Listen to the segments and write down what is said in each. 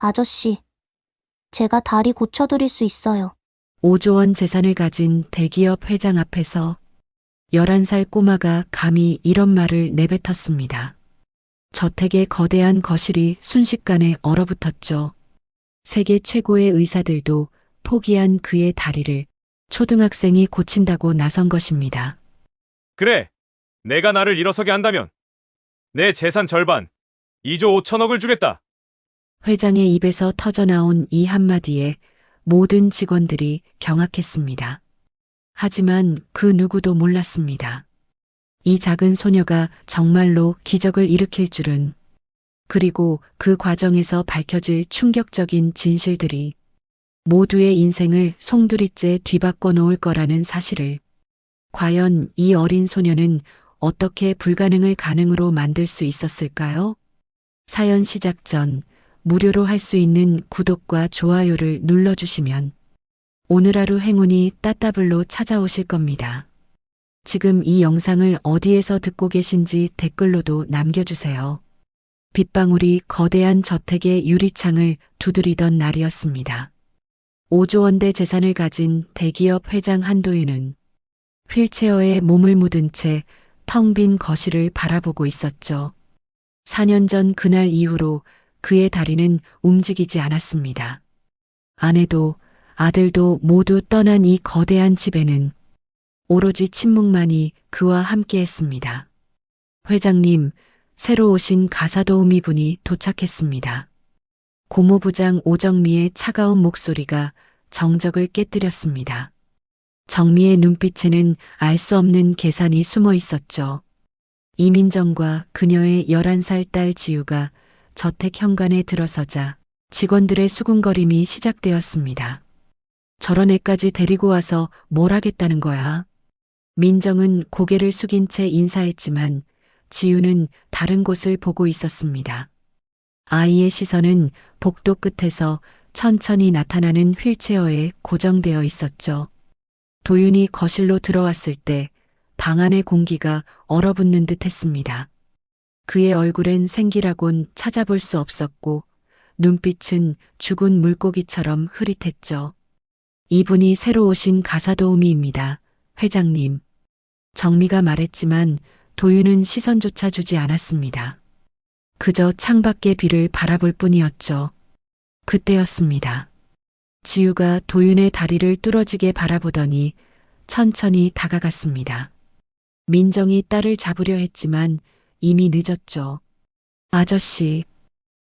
아저씨, 제가 다리 고쳐드릴 수 있어요. 5조 원 재산을 가진 대기업 회장 앞에서 11살 꼬마가 감히 이런 말을 내뱉었습니다. 저택의 거대한 거실이 순식간에 얼어붙었죠. 세계 최고의 의사들도 포기한 그의 다리를 초등학생이 고친다고 나선 것입니다. 그래, 내가 나를 일어서게 한다면 내 재산 절반, 2조 5천억을 주겠다. 회장의 입에서 터져나온 이 한마디에 모든 직원들이 경악했습니다. 하지만 그 누구도 몰랐습니다. 이 작은 소녀가 정말로 기적을 일으킬 줄은, 그리고 그 과정에서 밝혀질 충격적인 진실들이 모두의 인생을 송두리째 뒤바꿔 놓을 거라는 사실을. 과연 이 어린 소녀는 어떻게 불가능을 가능으로 만들 수 있었을까요? 사연 시작 전 무료로 할 수 있는 구독과 좋아요를 눌러주시면 오늘 하루 행운이 따따블로 찾아오실 겁니다. 지금 이 영상을 어디에서 듣고 계신지 댓글로도 남겨주세요. 빗방울이 거대한 저택의 유리창을 두드리던 날이었습니다. 5조 원대 재산을 가진 대기업 회장 한도윤은 휠체어에 몸을 묻은 채 텅 빈 거실을 바라보고 있었죠. 4년 전 그날 이후로 그의 다리는 움직이지 않았습니다. 아내도 아들도 모두 떠난 이 거대한 집에는 오로지 침묵만이 그와 함께 했습니다. 회장님, 새로 오신 가사도우미 분이 도착했습니다. 고모부장 오정미의 차가운 목소리가 정적을 깨뜨렸습니다. 정미의 눈빛에는 알 수 없는 계산이 숨어 있었죠. 이민정과 그녀의 11살 딸 지우가 저택 현관에 들어서자 직원들의 수군거림이 시작되었습니다. 저런 애까지 데리고 와서 뭘 하겠다는 거야? 민정은 고개를 숙인 채 인사했지만 지우는 다른 곳을 보고 있었습니다. 아이의 시선은 복도 끝에서 천천히 나타나는 휠체어에 고정되어 있었죠. 도윤이 거실로 들어왔을 때 방 안의 공기가 얼어붙는 듯 했습니다. 그의 얼굴엔 생기라곤 찾아볼 수 없었고 눈빛은 죽은 물고기처럼 흐릿했죠. 이분이 새로 오신 가사도우미입니다. 회장님. 정미가 말했지만 도윤은 시선조차 주지 않았습니다. 그저 창밖의 비를 바라볼 뿐이었죠. 그때였습니다. 지우가 도윤의 다리를 뚫어지게 바라보더니 천천히 다가갔습니다. 민정이 딸을 잡으려 했지만 이미 늦었죠. 아저씨.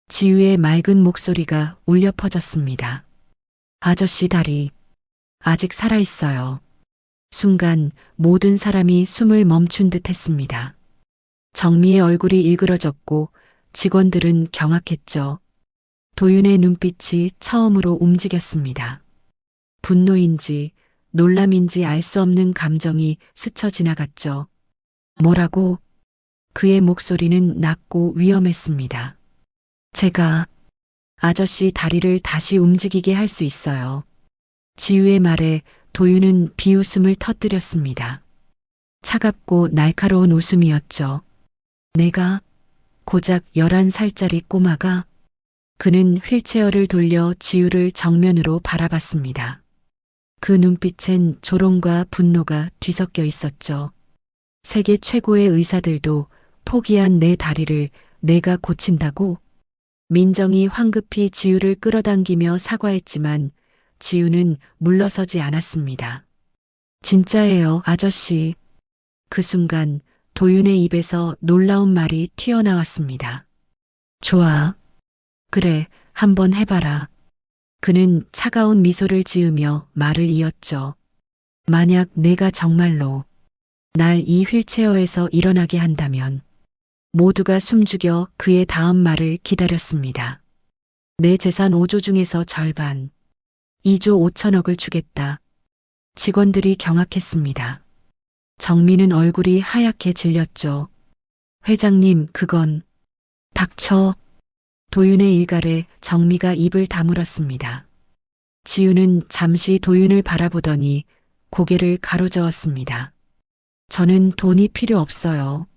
지우의 맑은 목소리가 울려 퍼졌습니다. 아저씨 다리. 아직 살아있어요. 순간 모든 사람이 숨을 멈춘 듯 했습니다. 정미의 얼굴이 일그러졌고 직원들은 경악했죠. 도윤의 눈빛이 처음으로 움직였습니다. 분노인지 놀람인지 알 수 없는 감정이 스쳐 지나갔죠. 뭐라고? 그의 목소리는 낮고 위험했습니다. 제가 아저씨 다리를 다시 움직이게 할 수 있어요. 지우의 말에 도윤은 비웃음을 터뜨렸습니다. 차갑고 날카로운 웃음이었죠. 내가 고작 11살짜리 꼬마가. 그는 휠체어를 돌려 지우를 정면으로 바라봤습니다. 그 눈빛엔 조롱과 분노가 뒤섞여 있었죠. 세계 최고의 의사들도 포기한 내 다리를 내가 고친다고? 민정이 황급히 지우를 끌어당기며 사과했지만 지우는 물러서지 않았습니다. 진짜예요, 아저씨. 그 순간 도윤의 입에서 놀라운 말이 튀어나왔습니다. 좋아. 그래, 한번 해봐라. 그는 차가운 미소를 지으며 말을 이었죠. 만약 내가 정말로 날 이 휠체어에서 일어나게 한다면. 모두가 숨죽여 그의 다음 말을 기다렸습니다. 내 재산 5조 중에서 절반, 2조 5천억을 주겠다. 직원들이 경악했습니다. 정미는 얼굴이 하얗게 질렸죠. 회장님, 그건. 닥쳐. 도윤의 일갈에 정미가 입을 다물었습니다. 지우는 잠시 도윤을 바라보더니 고개를 가로저었습니다. 저는 돈이 필요 없어요.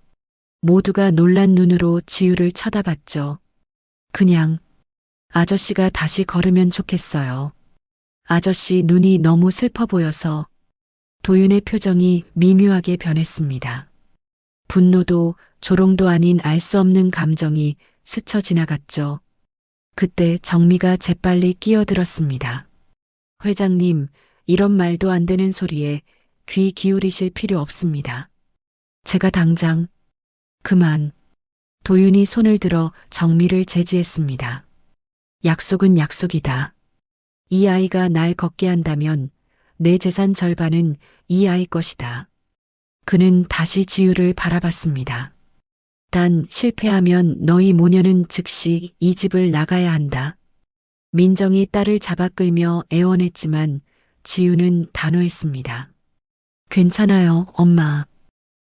모두가 놀란 눈으로 지우를 쳐다봤죠. 그냥 아저씨가 다시 걸으면 좋겠어요. 아저씨 눈이 너무 슬퍼 보여서 도윤의 표정이 미묘하게 변했습니다. 분노도 조롱도 아닌 알 수 없는 감정이 스쳐 지나갔죠. 그때 정미가 재빨리 끼어들었습니다. 회장님, 이런 말도 안 되는 소리에 귀 기울이실 필요 없습니다. 제가 당장 그만. 도윤이 손을 들어 정미를 제지했습니다. 약속은 약속이다. 이 아이가 날 걷게 한다면 내 재산 절반은 이 아이 것이다. 그는 다시 지우를 바라봤습니다. 단 실패하면 너희 모녀는 즉시 이 집을 나가야 한다. 민정이 딸을 잡아 끌며 애원했지만 지우는 단호했습니다. 괜찮아요, 엄마.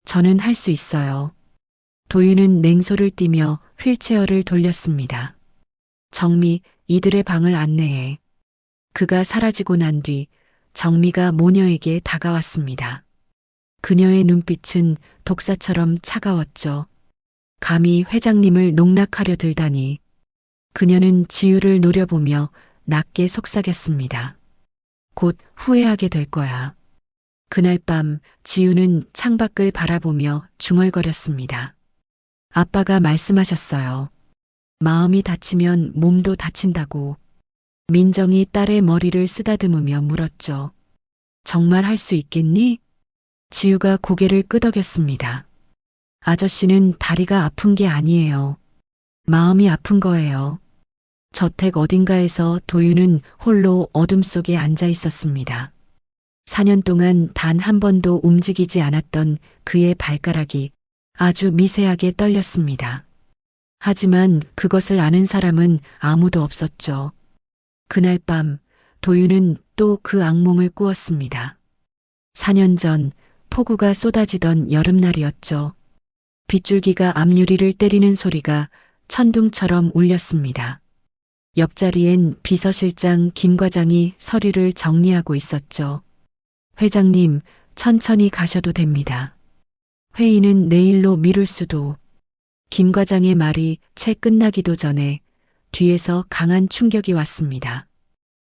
저는 할 수 있어요. 도윤은 냉소를 띠며 휠체어를 돌렸습니다. 정미, 이들의 방을 안내해. 그가 사라지고 난 뒤 정미가 모녀에게 다가왔습니다. 그녀의 눈빛은 독사처럼 차가웠죠. 감히 회장님을 농락하려 들다니. 그녀는 지우를 노려보며 낮게 속삭였습니다. 곧 후회하게 될 거야. 그날 밤 지우는 창밖을 바라보며 중얼거렸습니다. 아빠가 말씀하셨어요. 마음이 다치면 몸도 다친다고. 민정이 딸의 머리를 쓰다듬으며 물었죠. 정말 할 수 있겠니? 지우가 고개를 끄덕였습니다. 아저씨는 다리가 아픈 게 아니에요. 마음이 아픈 거예요. 저택 어딘가에서 도윤은 홀로 어둠 속에 앉아 있었습니다. 4년 동안 단 한 번도 움직이지 않았던 그의 발가락이 아주 미세하게 떨렸습니다. 하지만 그것을 아는 사람은 아무도 없었죠. 그날 밤 도윤은 또 그 악몽을 꾸었습니다. 4년 전 폭우가 쏟아지던 여름날이었죠. 빗줄기가 앞유리를 때리는 소리가 천둥처럼 울렸습니다. 옆자리엔 비서실장 김 과장이 서류를 정리하고 있었죠. 회장님, 천천히 가셔도 됩니다. 회의는 내일로 미룰 수도. 김 과장의 말이 채 끝나기도 전에 뒤에서 강한 충격이 왔습니다.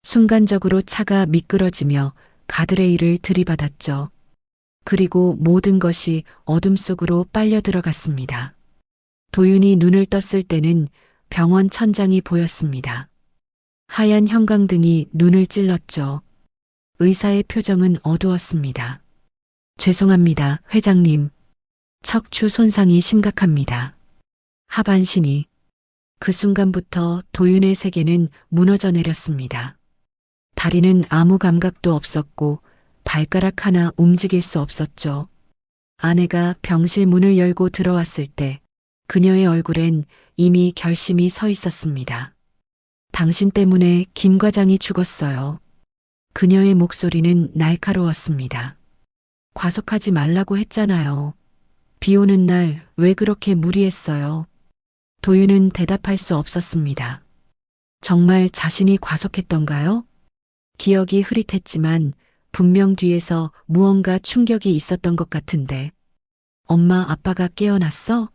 순간적으로 차가 미끄러지며 가드레일을 들이받았죠. 그리고 모든 것이 어둠 속으로 빨려 들어갔습니다. 도윤이 눈을 떴을 때는 병원 천장이 보였습니다. 하얀 형광등이 눈을 찔렀죠. 의사의 표정은 어두웠습니다. 죄송합니다, 회장님. 척추 손상이 심각합니다. 하반신이. 그 순간부터 도윤의 세계는 무너져 내렸습니다. 다리는 아무 감각도 없었고 발가락 하나 움직일 수 없었죠. 아내가 병실 문을 열고 들어왔을 때 그녀의 얼굴엔 이미 결심이 서 있었습니다. 당신 때문에 김 과장이 죽었어요. 그녀의 목소리는 날카로웠습니다. 과속하지 말라고 했잖아요. 비 오는 날 왜 그렇게 무리했어요? 도윤은 대답할 수 없었습니다. 정말 자신이 과속했던가요? 기억이 흐릿했지만 분명 뒤에서 무언가 충격이 있었던 것 같은데. 엄마, 아빠가 깨어났어?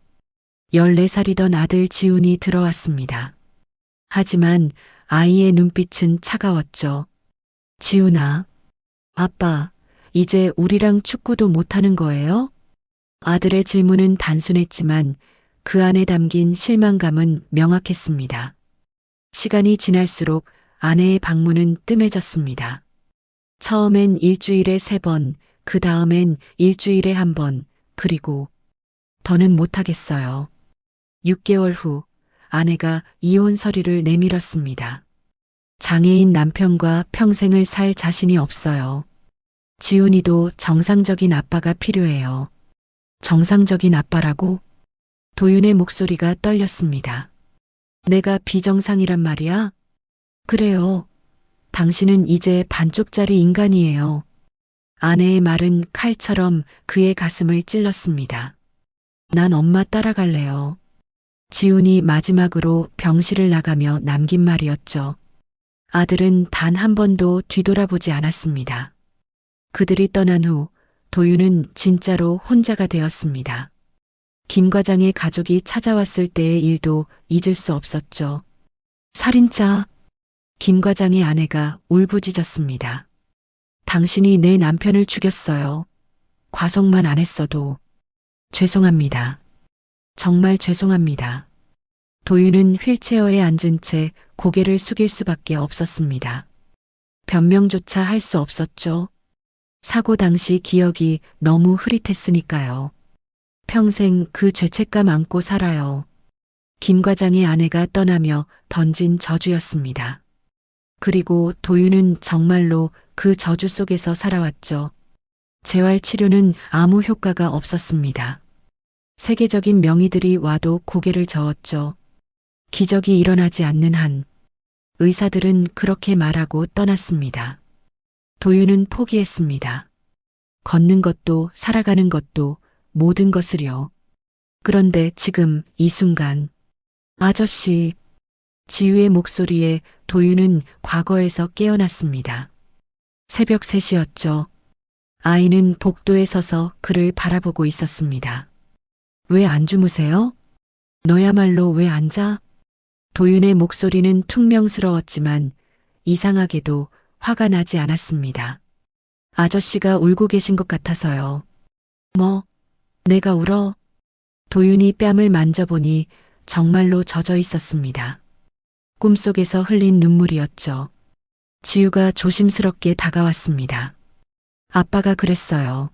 14살이던 아들 지훈이 들어왔습니다. 하지만 아이의 눈빛은 차가웠죠. 지훈아, 아빠, 이제 우리랑 축구도 못하는 거예요? 아들의 질문은 단순했지만 그 안에 담긴 실망감은 명확했습니다. 시간이 지날수록 아내의 방문은 뜸해졌습니다. 처음엔 일주일에 3번, 그 다음엔 일주일에 1번, 그리고 더는 못하겠어요. 6개월 후 아내가 이혼 서류를 내밀었습니다. 장애인 남편과 평생을 살 자신이 없어요. 지훈이도 정상적인 아빠가 필요해요. 정상적인 아빠라고? 도윤의 목소리가 떨렸습니다. 내가 비정상이란 말이야? 그래요. 당신은 이제 반쪽짜리 인간이에요. 아내의 말은 칼처럼 그의 가슴을 찔렀습니다. 난 엄마 따라갈래요. 지훈이 마지막으로 병실을 나가며 남긴 말이었죠. 아들은 단 한 번도 뒤돌아보지 않았습니다. 그들이 떠난 후 도윤은 진짜로 혼자가 되었습니다. 김 과장의 가족이 찾아왔을 때의 일도 잊을 수 없었죠. 살인자. 김 과장의 아내가 울부짖었습니다. 당신이 내 남편을 죽였어요. 과속만 안 했어도. 죄송합니다. 정말 죄송합니다. 도윤은 휠체어에 앉은 채 고개를 숙일 수밖에 없었습니다. 변명조차 할 수 없었죠. 사고 당시 기억이 너무 흐릿했으니까요. 평생 그 죄책감 안고 살아요. 김 과장의 아내가 떠나며 던진 저주였습니다. 그리고 도윤은 정말로 그 저주 속에서 살아왔죠. 재활 치료는 아무 효과가 없었습니다. 세계적인 명의들이 와도 고개를 저었죠. 기적이 일어나지 않는 한 의사들은 그렇게 말하고 떠났습니다. 도윤은 포기했습니다. 걷는 것도 살아가는 것도 모든 것을요. 그런데 지금 이 순간 아저씨, 지우의 목소리에 도윤은 과거에서 깨어났습니다. 새벽 3시였죠. 아이는 복도에 서서 그를 바라보고 있었습니다. 왜 안 주무세요? 너야말로 왜 안 자? 도윤의 목소리는 퉁명스러웠지만 이상하게도 화가 나지 않았습니다. 아저씨가 울고 계신 것 같아서요. 뭐, 내가 울어? 도윤이 뺨을 만져보니 정말로 젖어 있었습니다. 꿈속에서 흘린 눈물이었죠. 지우가 조심스럽게 다가왔습니다. 아빠가 그랬어요.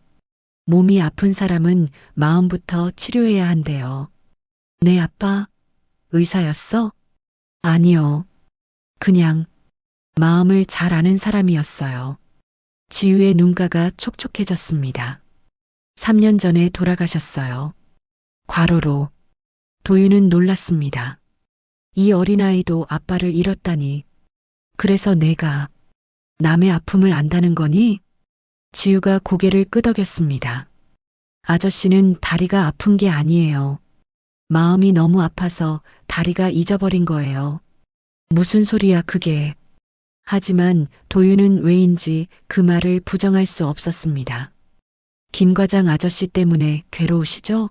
몸이 아픈 사람은 마음부터 치료해야 한대요. 내 아빠? 의사였어? 아니요. 그냥 마음을 잘 아는 사람이었어요. 지우의 눈가가 촉촉해졌습니다. 3년 전에 돌아가셨어요. 과로로. 도윤은 놀랐습니다. 이 어린아이도 아빠를 잃었다니. 그래서 내가 남의 아픔을 안다는 거니? 지우가 고개를 끄덕였습니다. 아저씨는 다리가 아픈 게 아니에요. 마음이 너무 아파서 다리가 잊어버린 거예요. 무슨 소리야 그게. 하지만 도윤은 왜인지 그 말을 부정할 수 없었습니다. 김 과장 아저씨 때문에 괴로우시죠?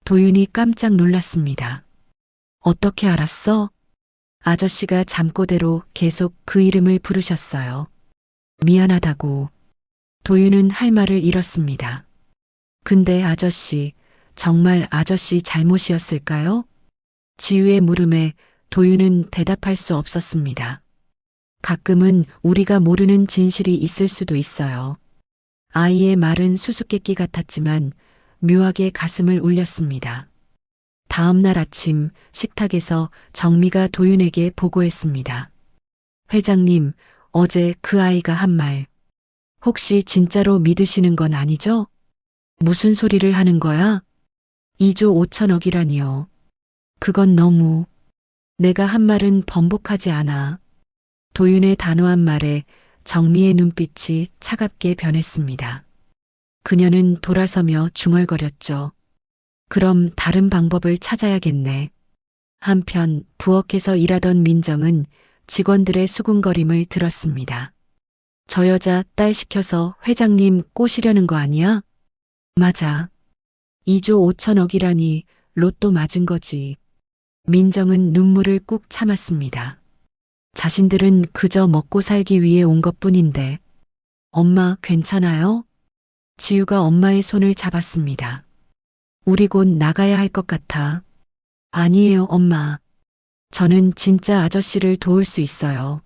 도윤이 깜짝 놀랐습니다. 어떻게 알았어? 아저씨가 잠꼬대로 계속 그 이름을 부르셨어요. 미안하다고. 도윤은 할 말을 잃었습니다. 근데 아저씨, 정말 아저씨 잘못이었을까요? 지우의 물음에 도윤은 대답할 수 없었습니다. 가끔은 우리가 모르는 진실이 있을 수도 있어요. 아이의 말은 수수께끼 같았지만 묘하게 가슴을 울렸습니다. 다음 날 아침 식탁에서 정미가 도윤에게 보고했습니다. 회장님, 어제 그 아이가 한 말. 혹시 진짜로 믿으시는 건 아니죠? 무슨 소리를 하는 거야? 2조 5천억이라니요. 그건 너무. 내가 한 말은 번복하지 않아. 도윤의 단호한 말에 정미의 눈빛이 차갑게 변했습니다. 그녀는 돌아서며 중얼거렸죠. 그럼 다른 방법을 찾아야겠네. 한편 부엌에서 일하던 민정은 직원들의 수군거림을 들었습니다. 저 여자 딸 시켜서 회장님 꼬시려는 거 아니야? 맞아. 2조 5천억이라니 로또 맞은 거지. 민정은 눈물을 꾹 참았습니다. 자신들은 그저 먹고 살기 위해 온 것뿐인데. 엄마 괜찮아요? 지우가 엄마의 손을 잡았습니다. 우리 곧 나가야 할 것 같아. 아니에요, 엄마. 저는 진짜 아저씨를 도울 수 있어요.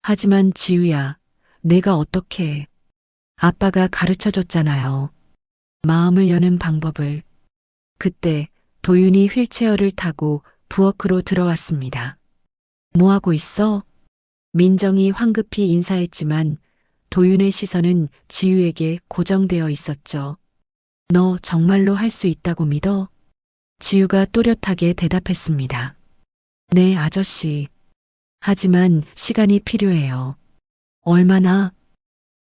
하지만 지우야, 내가 어떻게. 아빠가 가르쳐 줬잖아요. 마음을 여는 방법을. 그때 도윤이 휠체어를 타고 부엌으로 들어왔습니다. 뭐 하고 있어? 민정이 황급히 인사했지만 도윤의 시선은 지우에게 고정되어 있었죠. 너 정말로 할 수 있다고 믿어? 지우가 또렷하게 대답했습니다. 네, 아저씨. 하지만 시간이 필요해요. 얼마나?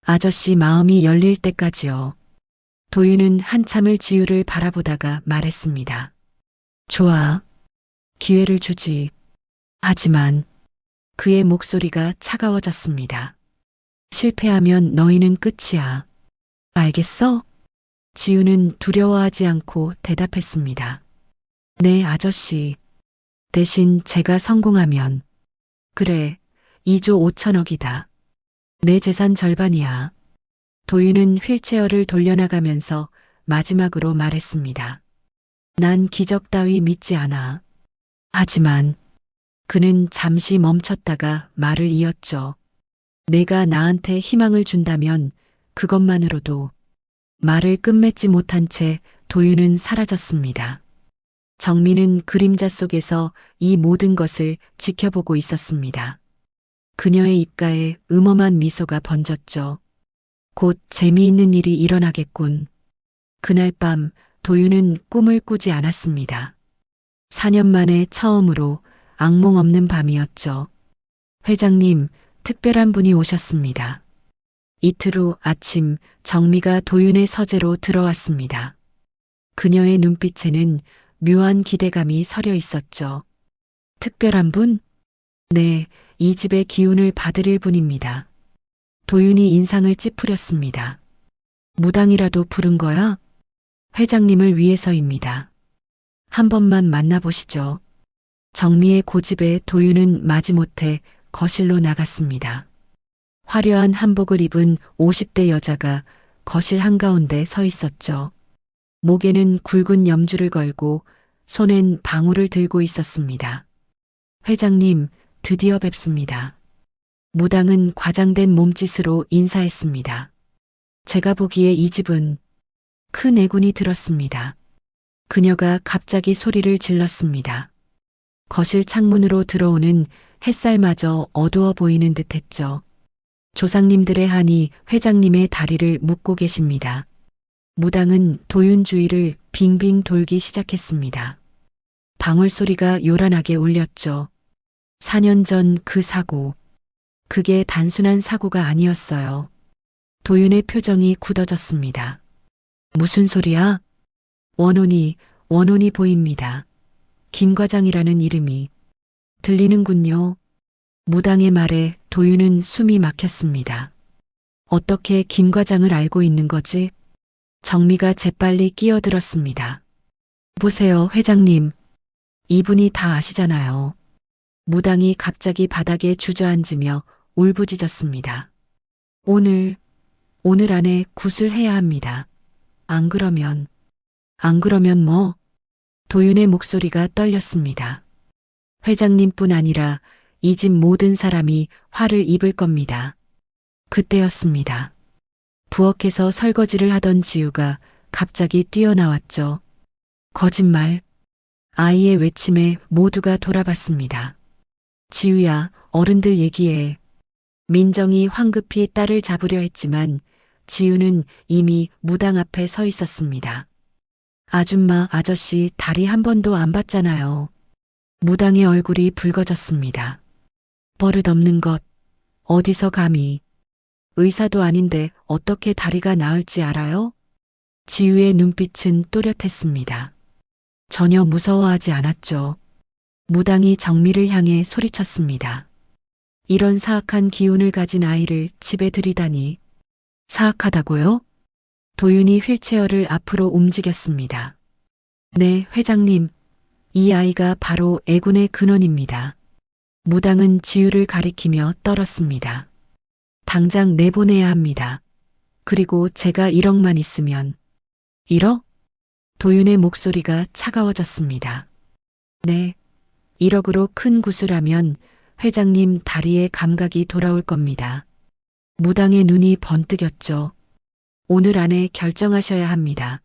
아저씨 마음이 열릴 때까지요. 도윤은 한참을 지우를 바라보다가 말했습니다. 좋아. 기회를 주지. 하지만 그의 목소리가 차가워졌습니다. 실패하면 너희는 끝이야. 알겠어? 지우는 두려워하지 않고 대답했습니다. 네, 아저씨. 대신 제가 성공하면 그래, 2조 5천억이다. 내 재산 절반이야. 도윤은 휠체어를 돌려나가면서 마지막으로 말했습니다. 난 기적 따위 믿지 않아. 하지만 그는 잠시 멈췄다가 말을 이었죠. 내가 나한테 희망을 준다면 그것만으로도. 말을 끝맺지 못한 채 도윤은 사라졌습니다. 정민은 그림자 속에서 이 모든 것을 지켜보고 있었습니다. 그녀의 입가에 음험한 미소가 번졌죠. 곧 재미있는 일이 일어나겠군. 그날 밤 도윤은 꿈을 꾸지 않았습니다. 4년 만에 처음으로 악몽 없는 밤이었죠. 회장님, 특별한 분이 오셨습니다. 이틀 후 아침 정미가 도윤의 서재로 들어왔습니다. 그녀의 눈빛에는 묘한 기대감이 서려 있었죠. 특별한 분? 네, 이 집의 기운을 받으릴 분입니다. 도윤이 인상을 찌푸렸습니다. 무당이라도 부른 거야? 회장님을 위해서입니다. 한 번만 만나보시죠. 정미의 고집에 도윤은 마지못해 거실로 나갔습니다. 화려한 한복을 입은 50대 여자가 거실 한가운데 서 있었죠. 목에는 굵은 염주를 걸고 손엔 방울을 들고 있었습니다. 회장님, 드디어 뵙습니다. 무당은 과장된 몸짓으로 인사했습니다. 제가 보기에 이 집은 큰 애군이 들었습니다. 그녀가 갑자기 소리를 질렀습니다. 거실 창문으로 들어오는 햇살마저 어두워 보이는 듯했죠. 조상님들의 한이 회장님의 다리를 묶고 계십니다. 무당은 도윤 주위를 빙빙 돌기 시작했습니다. 방울 소리가 요란하게 울렸죠. 4년 전 그 사고. 그게 단순한 사고가 아니었어요. 도윤의 표정이 굳어졌습니다. 무슨 소리야? 원혼이 보입니다. 김 과장이라는 이름이 들리는군요. 무당의 말에 도윤은 숨이 막혔습니다. 어떻게 김 과장을 알고 있는 거지? 정미가 재빨리 끼어들었습니다. 보세요, 회장님. 이분이 다 아시잖아요. 무당이 갑자기 바닥에 주저앉으며 울부짖었습니다. 오늘 안에 굿을 해야 합니다. 안 그러면 뭐? 도윤의 목소리가 떨렸습니다. 회장님뿐 아니라 이 집 모든 사람이 화를 입을 겁니다. 그때였습니다. 부엌에서 설거지를 하던 지우가 갑자기 뛰어나왔죠. 거짓말. 아이의 외침에 모두가 돌아봤습니다. 지우야, 어른들 얘기해. 민정이 황급히 딸을 잡으려 했지만 지우는 이미 무당 앞에 서 있었습니다. 아줌마, 아저씨 다리 한 번도 안 봤잖아요. 무당의 얼굴이 붉어졌습니다. 버릇없는 것. 어디서 감히. 의사도 아닌데 어떻게 다리가 나을지 알아요? 지우의 눈빛은 또렷했습니다. 전혀 무서워하지 않았죠. 무당이 정미를 향해 소리쳤습니다. 이런 사악한 기운을 가진 아이를 집에 들이다니. 사악하다고요? 도윤이 휠체어를 앞으로 움직였습니다. 네, 회장님. 이 아이가 바로 애군의 근원입니다. 무당은 지우를 가리키며 떨었습니다. 당장 내보내야 합니다. 그리고 제가 1억만 있으면. 1억? 도윤의 목소리가 차가워졌습니다. 네, 1억으로 큰 구슬하면 회장님 다리에 감각이 돌아올 겁니다. 무당의 눈이 번뜩였죠. 오늘 안에 결정하셔야 합니다.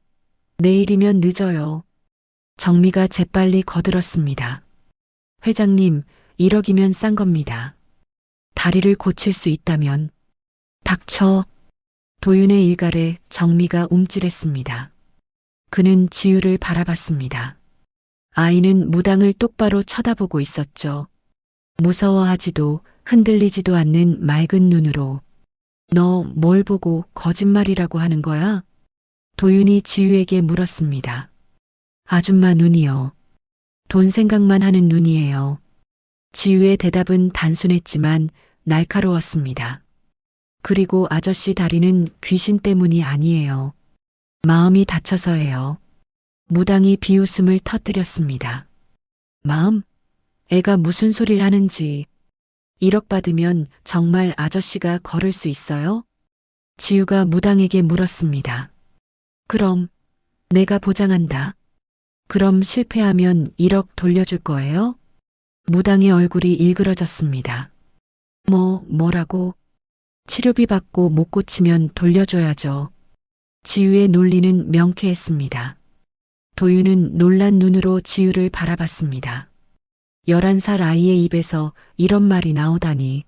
내일이면 늦어요. 정미가 재빨리 거들었습니다. 회장님, 1억이면 싼 겁니다. 다리를 고칠 수 있다면. 닥쳐. 도윤의 일갈에 정미가 움찔했습니다. 그는 지우를 바라봤습니다. 아이는 무당을 똑바로 쳐다보고 있었죠. 무서워하지도 흔들리지도 않는 맑은 눈으로. 너 뭘 보고 거짓말이라고 하는 거야? 도윤이 지우에게 물었습니다. 아줌마 눈이요. 돈 생각만 하는 눈이에요. 지우의 대답은 단순했지만 날카로웠습니다. 그리고 아저씨 다리는 귀신 때문이 아니에요. 마음이 다쳐서예요. 무당이 비웃음을 터뜨렸습니다. 마음? 애가 무슨 소리를 하는지. 1억 받으면 정말 아저씨가 걸을 수 있어요? 지우가 무당에게 물었습니다. 그럼 내가 보장한다. 그럼 실패하면 1억 돌려줄 거예요? 무당의 얼굴이 일그러졌습니다. 뭐라고? 치료비 받고 못 고치면 돌려줘야죠. 지우의 논리는 명쾌했습니다. 도윤은 놀란 눈으로 지우를 바라봤습니다. 11살 아이의 입에서 이런 말이 나오다니.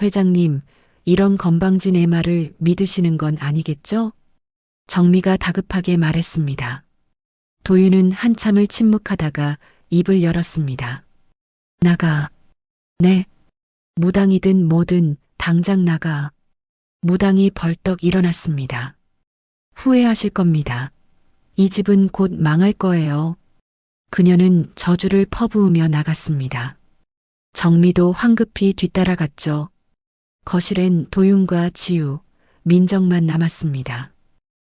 회장님, 이런 건방진 애 말을 믿으시는 건 아니겠죠? 정미가 다급하게 말했습니다. 도윤은 한참을 침묵하다가 입을 열었습니다. 나가. 네. 무당이든 뭐든 당장 나가. 무당이 벌떡 일어났습니다. 후회하실 겁니다. 이 집은 곧 망할 거예요. 그녀는 저주를 퍼부으며 나갔습니다. 정미도 황급히 뒤따라갔죠. 거실엔 도윤과 지우, 민정만 남았습니다.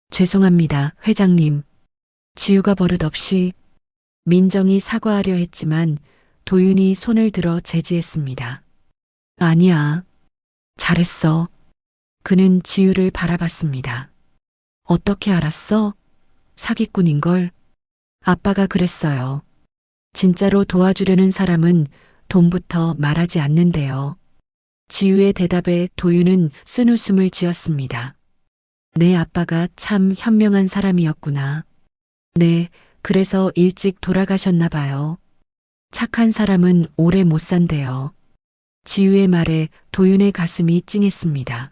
죄송합니다, 회장님. 지우가 버릇없이. 민정이 사과하려 했지만 도윤이 손을 들어 제지했습니다. 아니야. 잘했어. 그는 지우를 바라봤습니다. 어떻게 알았어? 사기꾼인걸. 아빠가 그랬어요. 진짜로 도와주려는 사람은 돈부터 말하지 않는데요. 지우의 대답에 도윤은 쓴웃음을 지었습니다. 내 아빠가 참 현명한 사람이었구나. 네, 그래서 일찍 돌아가셨나 봐요. 착한 사람은 오래 못 산대요. 지우의 말에 도윤의 가슴이 찡했습니다.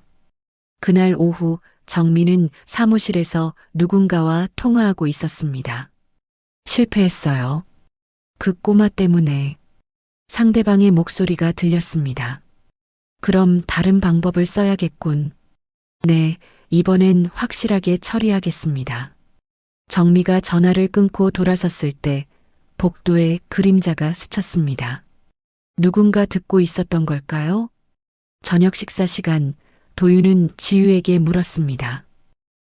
그날 오후 정미는 사무실에서 누군가와 통화하고 있었습니다. 실패했어요. 그 꼬마 때문에. 상대방의 목소리가 들렸습니다. 그럼 다른 방법을 써야겠군. 네, 이번엔 확실하게 처리하겠습니다. 정미가 전화를 끊고 돌아섰을 때 복도에 그림자가 스쳤습니다. 누군가 듣고 있었던 걸까요? 저녁 식사 시간, 도윤은 지우에게 물었습니다.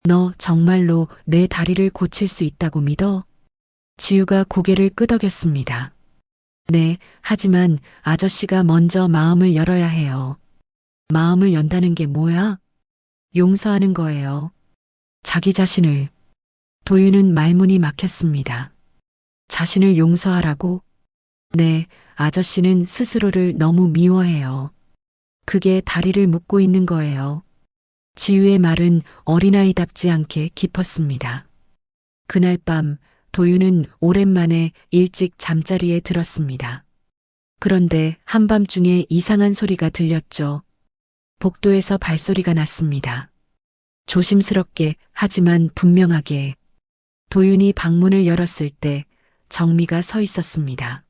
너 정말로 내 다리를 고칠 수 있다고 믿어? 지우가 고개를 끄덕였습니다. 네, 하지만 아저씨가 먼저 마음을 열어야 해요. 마음을 연다는 게 뭐야? 용서하는 거예요. 자기 자신을. 도윤은 말문이 막혔습니다. 자신을 용서하라고? 네, 아저씨는 스스로를 너무 미워해요. 그게 다리를 묶고 있는 거예요. 지우의 말은 어린아이답지 않게 깊었습니다. 그날 밤 도윤은 오랜만에 일찍 잠자리에 들었습니다. 그런데 한밤중에 이상한 소리가 들렸죠. 복도에서 발소리가 났습니다. 조심스럽게 하지만 분명하게. 도윤이 방문을 열었을 때 정미가 서 있었습니다.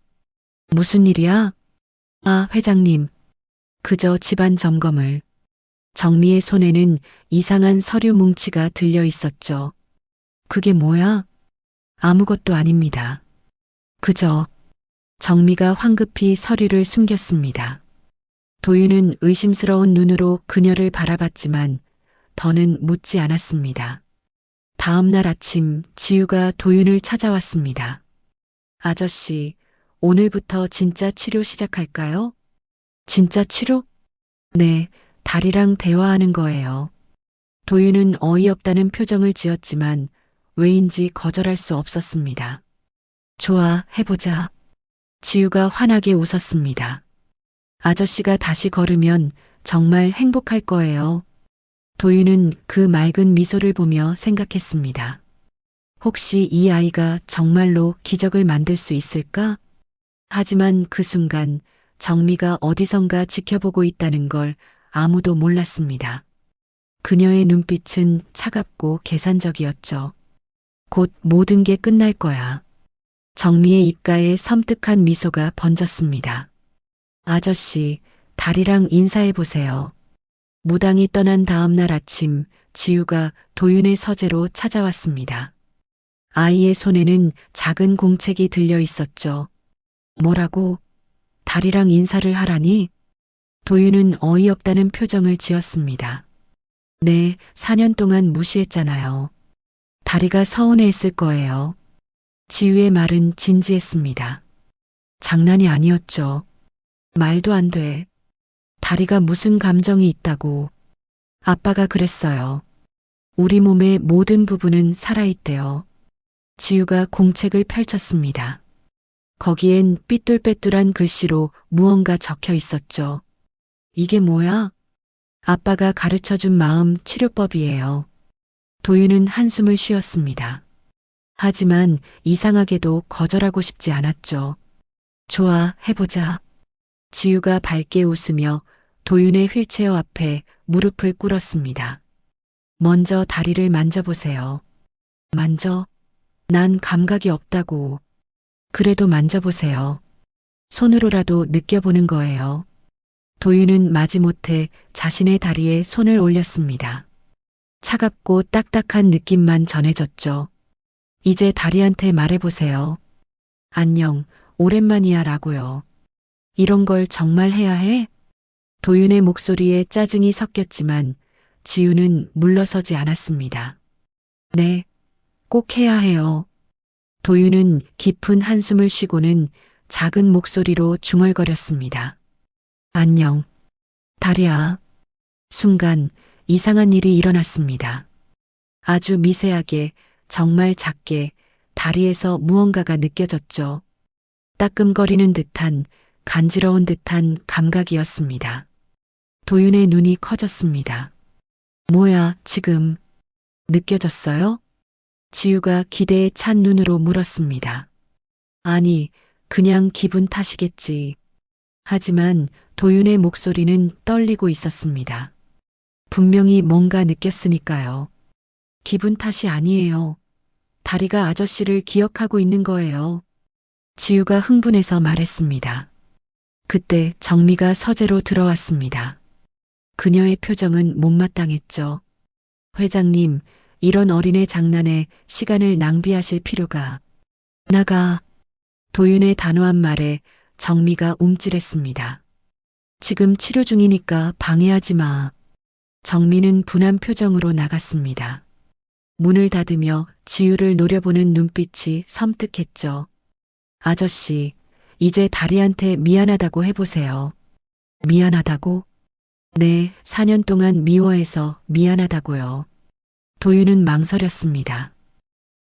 무슨 일이야? 아, 회장님. 그저 집안 점검을. 정미의 손에는 이상한 서류 뭉치가 들려 있었죠. 그게 뭐야? 아무것도 아닙니다. 그저. 정미가 황급히 서류를 숨겼습니다. 도윤은 의심스러운 눈으로 그녀를 바라봤지만 더는 묻지 않았습니다. 다음 날 아침 지우가 도윤을 찾아왔습니다. 아저씨, 오늘부터 진짜 치료 시작할까요? 진짜 치료? 네, 다리랑 대화하는 거예요. 도윤은 어이없다는 표정을 지었지만 왜인지 거절할 수 없었습니다. 좋아, 해보자. 지우가 환하게 웃었습니다. 아저씨가 다시 걸으면 정말 행복할 거예요. 도윤은 그 맑은 미소를 보며 생각했습니다. 혹시 이 아이가 정말로 기적을 만들 수 있을까? 하지만 그 순간 정미가 어디선가 지켜보고 있다는 걸 아무도 몰랐습니다. 그녀의 눈빛은 차갑고 계산적이었죠. 곧 모든 게 끝날 거야. 정미의 입가에 섬뜩한 미소가 번졌습니다. 아저씨, 다리랑 인사해보세요. 무당이 떠난 다음 날 아침 지우가 도윤의 서재로 찾아왔습니다. 아이의 손에는 작은 공책이 들려 있었죠. 뭐라고? 다리랑 인사를 하라니? 도윤은 어이없다는 표정을 지었습니다. 네, 4년 동안 무시했잖아요. 다리가 서운해했을 거예요. 지우의 말은 진지했습니다. 장난이 아니었죠. 말도 안 돼. 다리가 무슨 감정이 있다고. 아빠가 그랬어요. 우리 몸의 모든 부분은 살아있대요. 지우가 공책을 펼쳤습니다. 거기엔 삐뚤빼뚤한 글씨로 무언가 적혀 있었죠. 이게 뭐야? 아빠가 가르쳐준 마음 치료법이에요. 도윤은 한숨을 쉬었습니다. 하지만 이상하게도 거절하고 싶지 않았죠. 좋아, 해보자. 지우가 밝게 웃으며 도윤의 휠체어 앞에 무릎을 꿇었습니다. 먼저 다리를 만져보세요. 만져? 난 감각이 없다고. 그래도 만져보세요. 손으로라도 느껴보는 거예요. 도윤은 마지못해 자신의 다리에 손을 올렸습니다. 차갑고 딱딱한 느낌만 전해졌죠. 이제 다리한테 말해보세요. 안녕, 오랜만이야 라고요. 이런 걸 정말 해야 해? 도윤의 목소리에 짜증이 섞였지만 지우는 물러서지 않았습니다. 네, 꼭 해야 해요. 도윤은 깊은 한숨을 쉬고는 작은 목소리로 중얼거렸습니다. 안녕, 다리야. 순간 이상한 일이 일어났습니다. 아주 미세하게, 정말 작게 다리에서 무언가가 느껴졌죠. 따끔거리는 듯한, 간지러운 듯한 감각이었습니다. 도윤의 눈이 커졌습니다. 뭐야, 지금 느껴졌어요? 지우가 기대에 찬 눈으로 물었습니다. 아니, 그냥 기분 탓이겠지. 하지만 도윤의 목소리는 떨리고 있었습니다. 분명히 뭔가 느꼈으니까요. 기분 탓이 아니에요. 다리가 아저씨를 기억하고 있는 거예요. 지우가 흥분해서 말했습니다. 그때 정미가 서재로 들어왔습니다. 그녀의 표정은 못마땅했죠. 회장님, 이런 어린애 장난에 시간을 낭비하실 필요가. 나가. 도윤의 단호한 말에 정미가 움찔했습니다. 지금 치료 중이니까 방해하지 마. 정미는 분한 표정으로 나갔습니다. 문을 닫으며 지우를 노려보는 눈빛이 섬뜩했죠. 아저씨, 이제 다리한테 미안하다고 해보세요. 미안하다고? 네, 4년 동안 미워해서 미안하다고요. 도윤은 망설였습니다.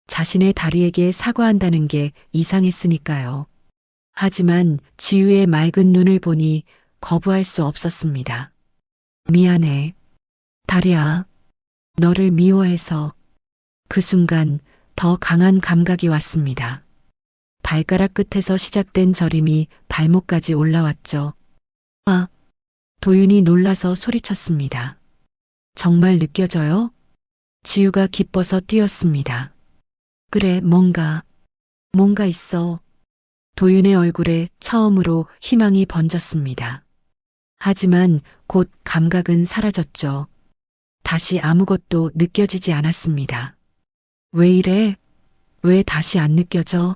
자신의 다리에게 사과한다는 게 이상했으니까요. 하지만 지우의 맑은 눈을 보니 거부할 수 없었습니다. 미안해. 다리야, 너를 미워해서. 그 순간 더 강한 감각이 왔습니다. 발가락 끝에서 시작된 저림이 발목까지 올라왔죠. 아! 도윤이 놀라서 소리쳤습니다. 정말 느껴져요? 지우가 기뻐서 뛰었습니다. 그래, 뭔가 있어. 도윤의 얼굴에 처음으로 희망이 번졌습니다. 하지만 곧 감각은 사라졌죠. 다시 아무것도 느껴지지 않았습니다. 왜 이래? 왜 다시 안 느껴져?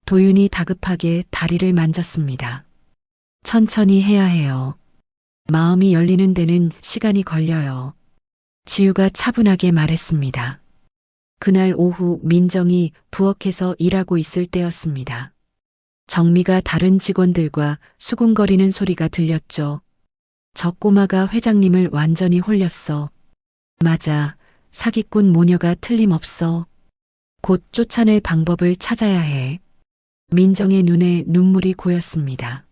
도윤이 다급하게 다리를 만졌습니다. 천천히 해야 해요. 마음이 열리는 데는 시간이 걸려요. 지우가 차분하게 말했습니다. 그날 오후 민정이 부엌에서 일하고 있을 때였습니다. 정미가 다른 직원들과 수군거리는 소리가 들렸죠. 저 꼬마가 회장님을 완전히 홀렸어. 맞아, 사기꾼 모녀가 틀림없어. 곧 쫓아낼 방법을 찾아야 해. 민정의 눈에 눈물이 고였습니다.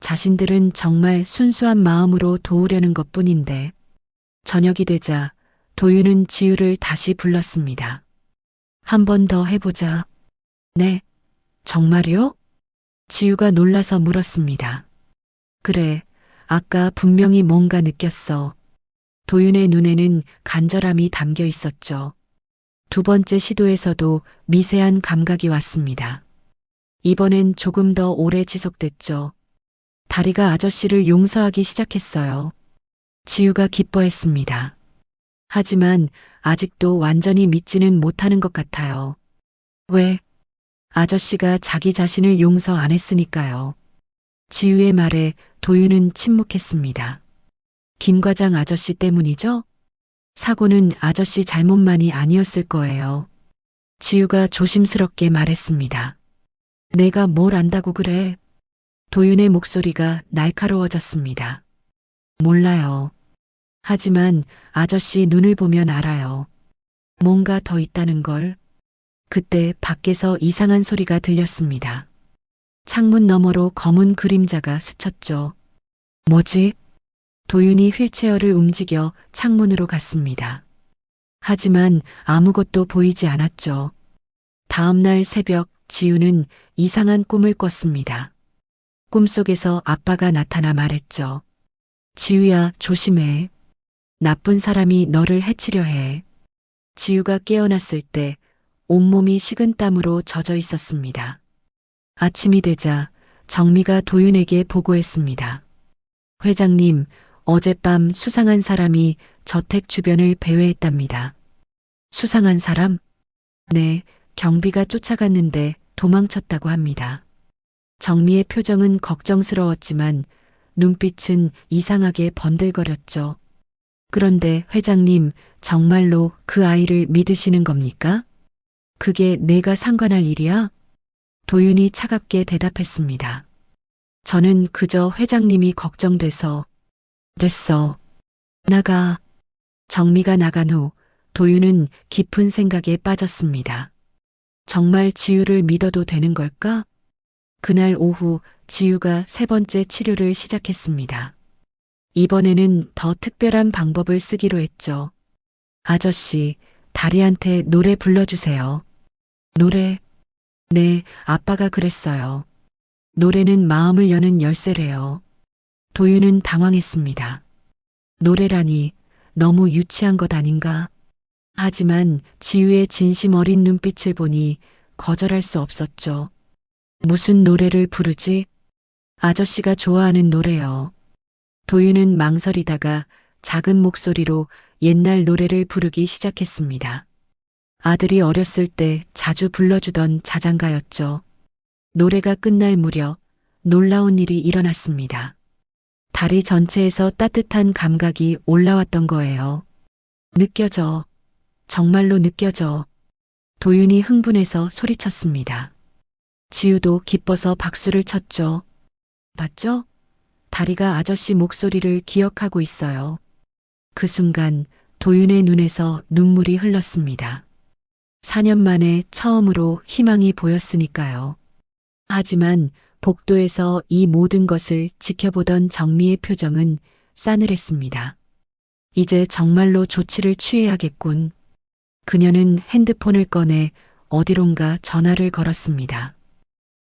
자신들은 정말 순수한 마음으로 도우려는 것뿐인데. 저녁이 되자 도윤은 지우를 다시 불렀습니다. 한 번 더 해보자. 네, 정말요? 지우가 놀라서 물었습니다. 그래, 아까 분명히 뭔가 느꼈어. 도윤의 눈에는 간절함이 담겨 있었죠. 두 번째 시도에서도 미세한 감각이 왔습니다. 이번엔 조금 더 오래 지속됐죠. 다리가 아저씨를 용서하기 시작했어요. 지우가 기뻐했습니다. 하지만 아직도 완전히 믿지는 못하는 것 같아요. 왜? 아저씨가 자기 자신을 용서 안 했으니까요. 지우의 말에 도윤은 침묵했습니다. 김 과장 아저씨 때문이죠? 사고는 아저씨 잘못만이 아니었을 거예요. 지우가 조심스럽게 말했습니다. 내가 뭘 안다고 그래? 도윤의 목소리가 날카로워졌습니다. 몰라요. 하지만 아저씨 눈을 보면 알아요. 뭔가 더 있다는 걸. 그때 밖에서 이상한 소리가 들렸습니다. 창문 너머로 검은 그림자가 스쳤죠. 뭐지? 도윤이 휠체어를 움직여 창문으로 갔습니다. 하지만 아무것도 보이지 않았죠. 다음날 새벽 지우는 이상한 꿈을 꿨습니다. 꿈속에서 아빠가 나타나 말했죠. 지우야, 조심해. 나쁜 사람이 너를 해치려 해. 지우가 깨어났을 때 온몸이 식은땀으로 젖어 있었습니다. 아침이 되자 정미가 도윤에게 보고했습니다. 회장님, 어젯밤 수상한 사람이 저택 주변을 배회했답니다. 수상한 사람? 네, 경비가 쫓아갔는데 도망쳤다고 합니다. 정미의 표정은 걱정스러웠지만 눈빛은 이상하게 번들거렸죠. 그런데 회장님, 정말로 그 아이를 믿으시는 겁니까? 그게 내가 상관할 일이야? 도윤이 차갑게 대답했습니다. 저는 그저 회장님이 걱정돼서. 됐어. 나가. 정미가 나간 후 도윤은 깊은 생각에 빠졌습니다. 정말 지우를 믿어도 되는 걸까? 그날 오후 지우가 세 번째 치료를 시작했습니다. 이번에는 더 특별한 방법을 쓰기로 했죠. 아저씨, 다리한테 노래 불러주세요. 노래? 네, 아빠가 그랬어요. 노래는 마음을 여는 열쇠래요. 도윤은 당황했습니다. 노래라니 너무 유치한 것 아닌가? 하지만 지우의 진심 어린 눈빛을 보니 거절할 수 없었죠. 무슨 노래를 부르지? 아저씨가 좋아하는 노래요. 도윤은 망설이다가 작은 목소리로 옛날 노래를 부르기 시작했습니다. 아들이 어렸을 때 자주 불러주던 자장가였죠. 노래가 끝날 무렵 놀라운 일이 일어났습니다. 다리 전체에서 따뜻한 감각이 올라왔던 거예요. 느껴져. 정말로 느껴져. 도윤이 흥분해서 소리쳤습니다. 지우도 기뻐서 박수를 쳤죠. 맞죠? 다리가 아저씨 목소리를 기억하고 있어요. 그 순간 도윤의 눈에서 눈물이 흘렀습니다. 4년 만에 처음으로 희망이 보였으니까요. 하지만 복도에서 이 모든 것을 지켜보던 정미의 표정은 싸늘했습니다. 이제 정말로 조치를 취해야겠군. 그녀는 핸드폰을 꺼내 어디론가 전화를 걸었습니다.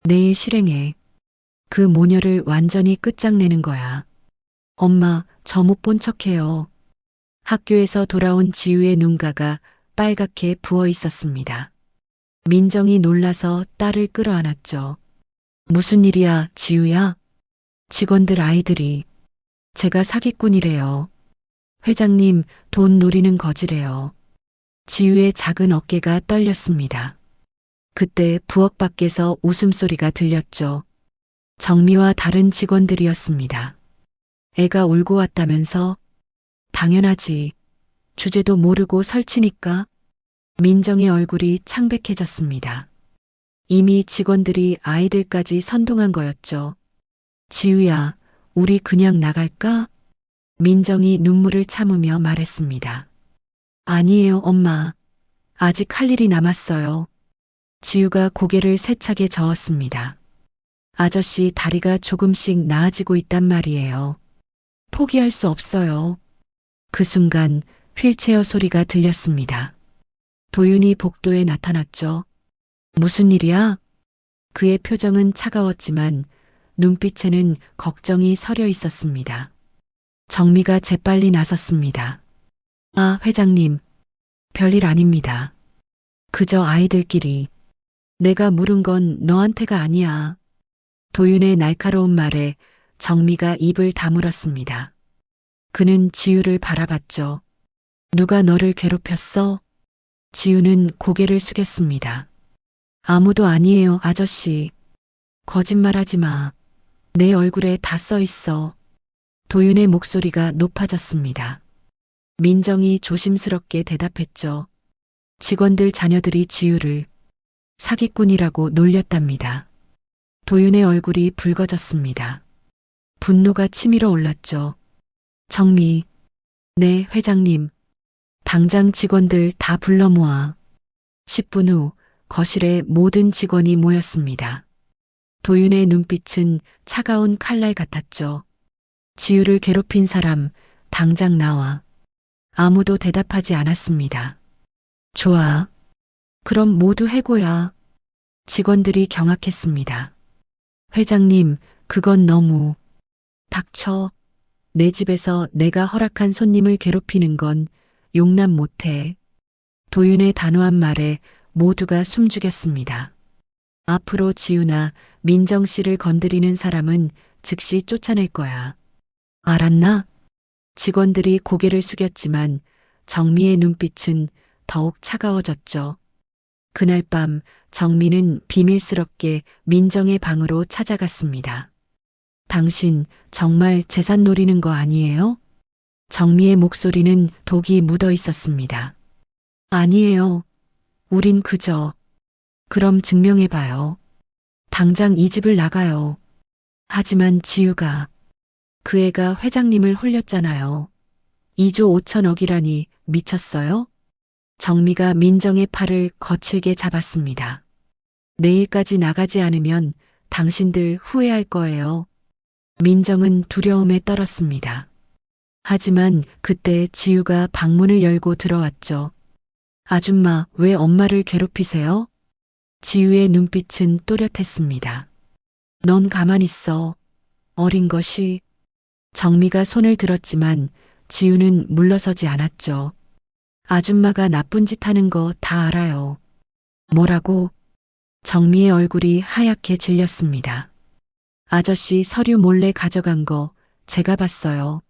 내일 실행해. 그 모녀를 완전히 끝장내는 거야. 엄마, 저 못 본 척해요. 학교에서 돌아온 지우의 눈가가 빨갛게 부어 있었습니다. 민정이 놀라서 딸을 끌어안았죠. 무슨 일이야, 지우야? 직원들 아이들이. 제가 사기꾼이래요. 회장님, 돈 노리는 거지래요. 지우의 작은 어깨가 떨렸습니다. 그때 부엌 밖에서 웃음소리가 들렸죠. 정미와 다른 직원들이었습니다. 애가 울고 왔다면서? 당연하지. 주제도 모르고 설치니까. 민정의 얼굴이 창백해졌습니다. 이미 직원들이 아이들까지 선동한 거였죠. 지우야, 우리 그냥 나갈까? 민정이 눈물을 참으며 말했습니다. 아니에요, 엄마. 아직 할 일이 남았어요. 지우가 고개를 세차게 저었습니다. 아저씨 다리가 조금씩 나아지고 있단 말이에요. 포기할 수 없어요. 그 순간 휠체어 소리가 들렸습니다. 도윤이 복도에 나타났죠. 무슨 일이야? 그의 표정은 차가웠지만 눈빛에는 걱정이 서려 있었습니다. 정미가 재빨리 나섰습니다. 아, 회장님. 별일 아닙니다. 그저 아이들끼리. 내가 물은 건 너한테가 아니야. 도윤의 날카로운 말에 정미가 입을 다물었습니다. 그는 지우를 바라봤죠. 누가 너를 괴롭혔어? 지우는 고개를 숙였습니다. 아무도 아니에요, 아저씨. 거짓말하지 마. 내 얼굴에 다 써 있어. 도윤의 목소리가 높아졌습니다. 민정이 조심스럽게 대답했죠. 직원들 자녀들이 지우를 사기꾼이라고 놀렸답니다. 도윤의 얼굴이 붉어졌습니다. 분노가 치밀어 올랐죠. 정미. 네, 회장님. 당장 직원들 다 불러 모아. 10분 후 거실에 모든 직원이 모였습니다. 도윤의 눈빛은 차가운 칼날 같았죠. 지우를 괴롭힌 사람, 당장 나와. 아무도 대답하지 않았습니다. 좋아. 그럼 모두 해고야. 직원들이 경악했습니다. 회장님, 그건 너무. 닥쳐. 내 집에서 내가 허락한 손님을 괴롭히는 건 용납 못해. 도윤의 단호한 말에 모두가 숨죽였습니다. 앞으로 지우나 민정 씨를 건드리는 사람은 즉시 쫓아낼 거야. 알았나? 직원들이 고개를 숙였지만 정미의 눈빛은 더욱 차가워졌죠. 그날 밤 정미는 비밀스럽게 민정의 방으로 찾아갔습니다. 당신 정말 재산 노리는 거 아니에요? 정미의 목소리는 독이 묻어 있었습니다. 아니에요. 우린 그저. 그럼 증명해봐요. 당장 이 집을 나가요. 하지만 지우가. 그 애가 회장님을 홀렸잖아요. 2조 5천억이라니 미쳤어요? 정미가 민정의 팔을 거칠게 잡았습니다. 내일까지 나가지 않으면 당신들 후회할 거예요. 민정은 두려움에 떨었습니다. 하지만 그때 지우가 방문을 열고 들어왔죠. 아줌마, 왜 엄마를 괴롭히세요? 지우의 눈빛은 또렷했습니다. 넌 가만히 있어. 어린 것이. 정미가 손을 들었지만 지우는 물러서지 않았죠. 아줌마가 나쁜 짓 하는 거 다 알아요. 뭐라고? 정미의 얼굴이 하얗게 질렸습니다. 아저씨 서류 몰래 가져간 거 제가 봤어요.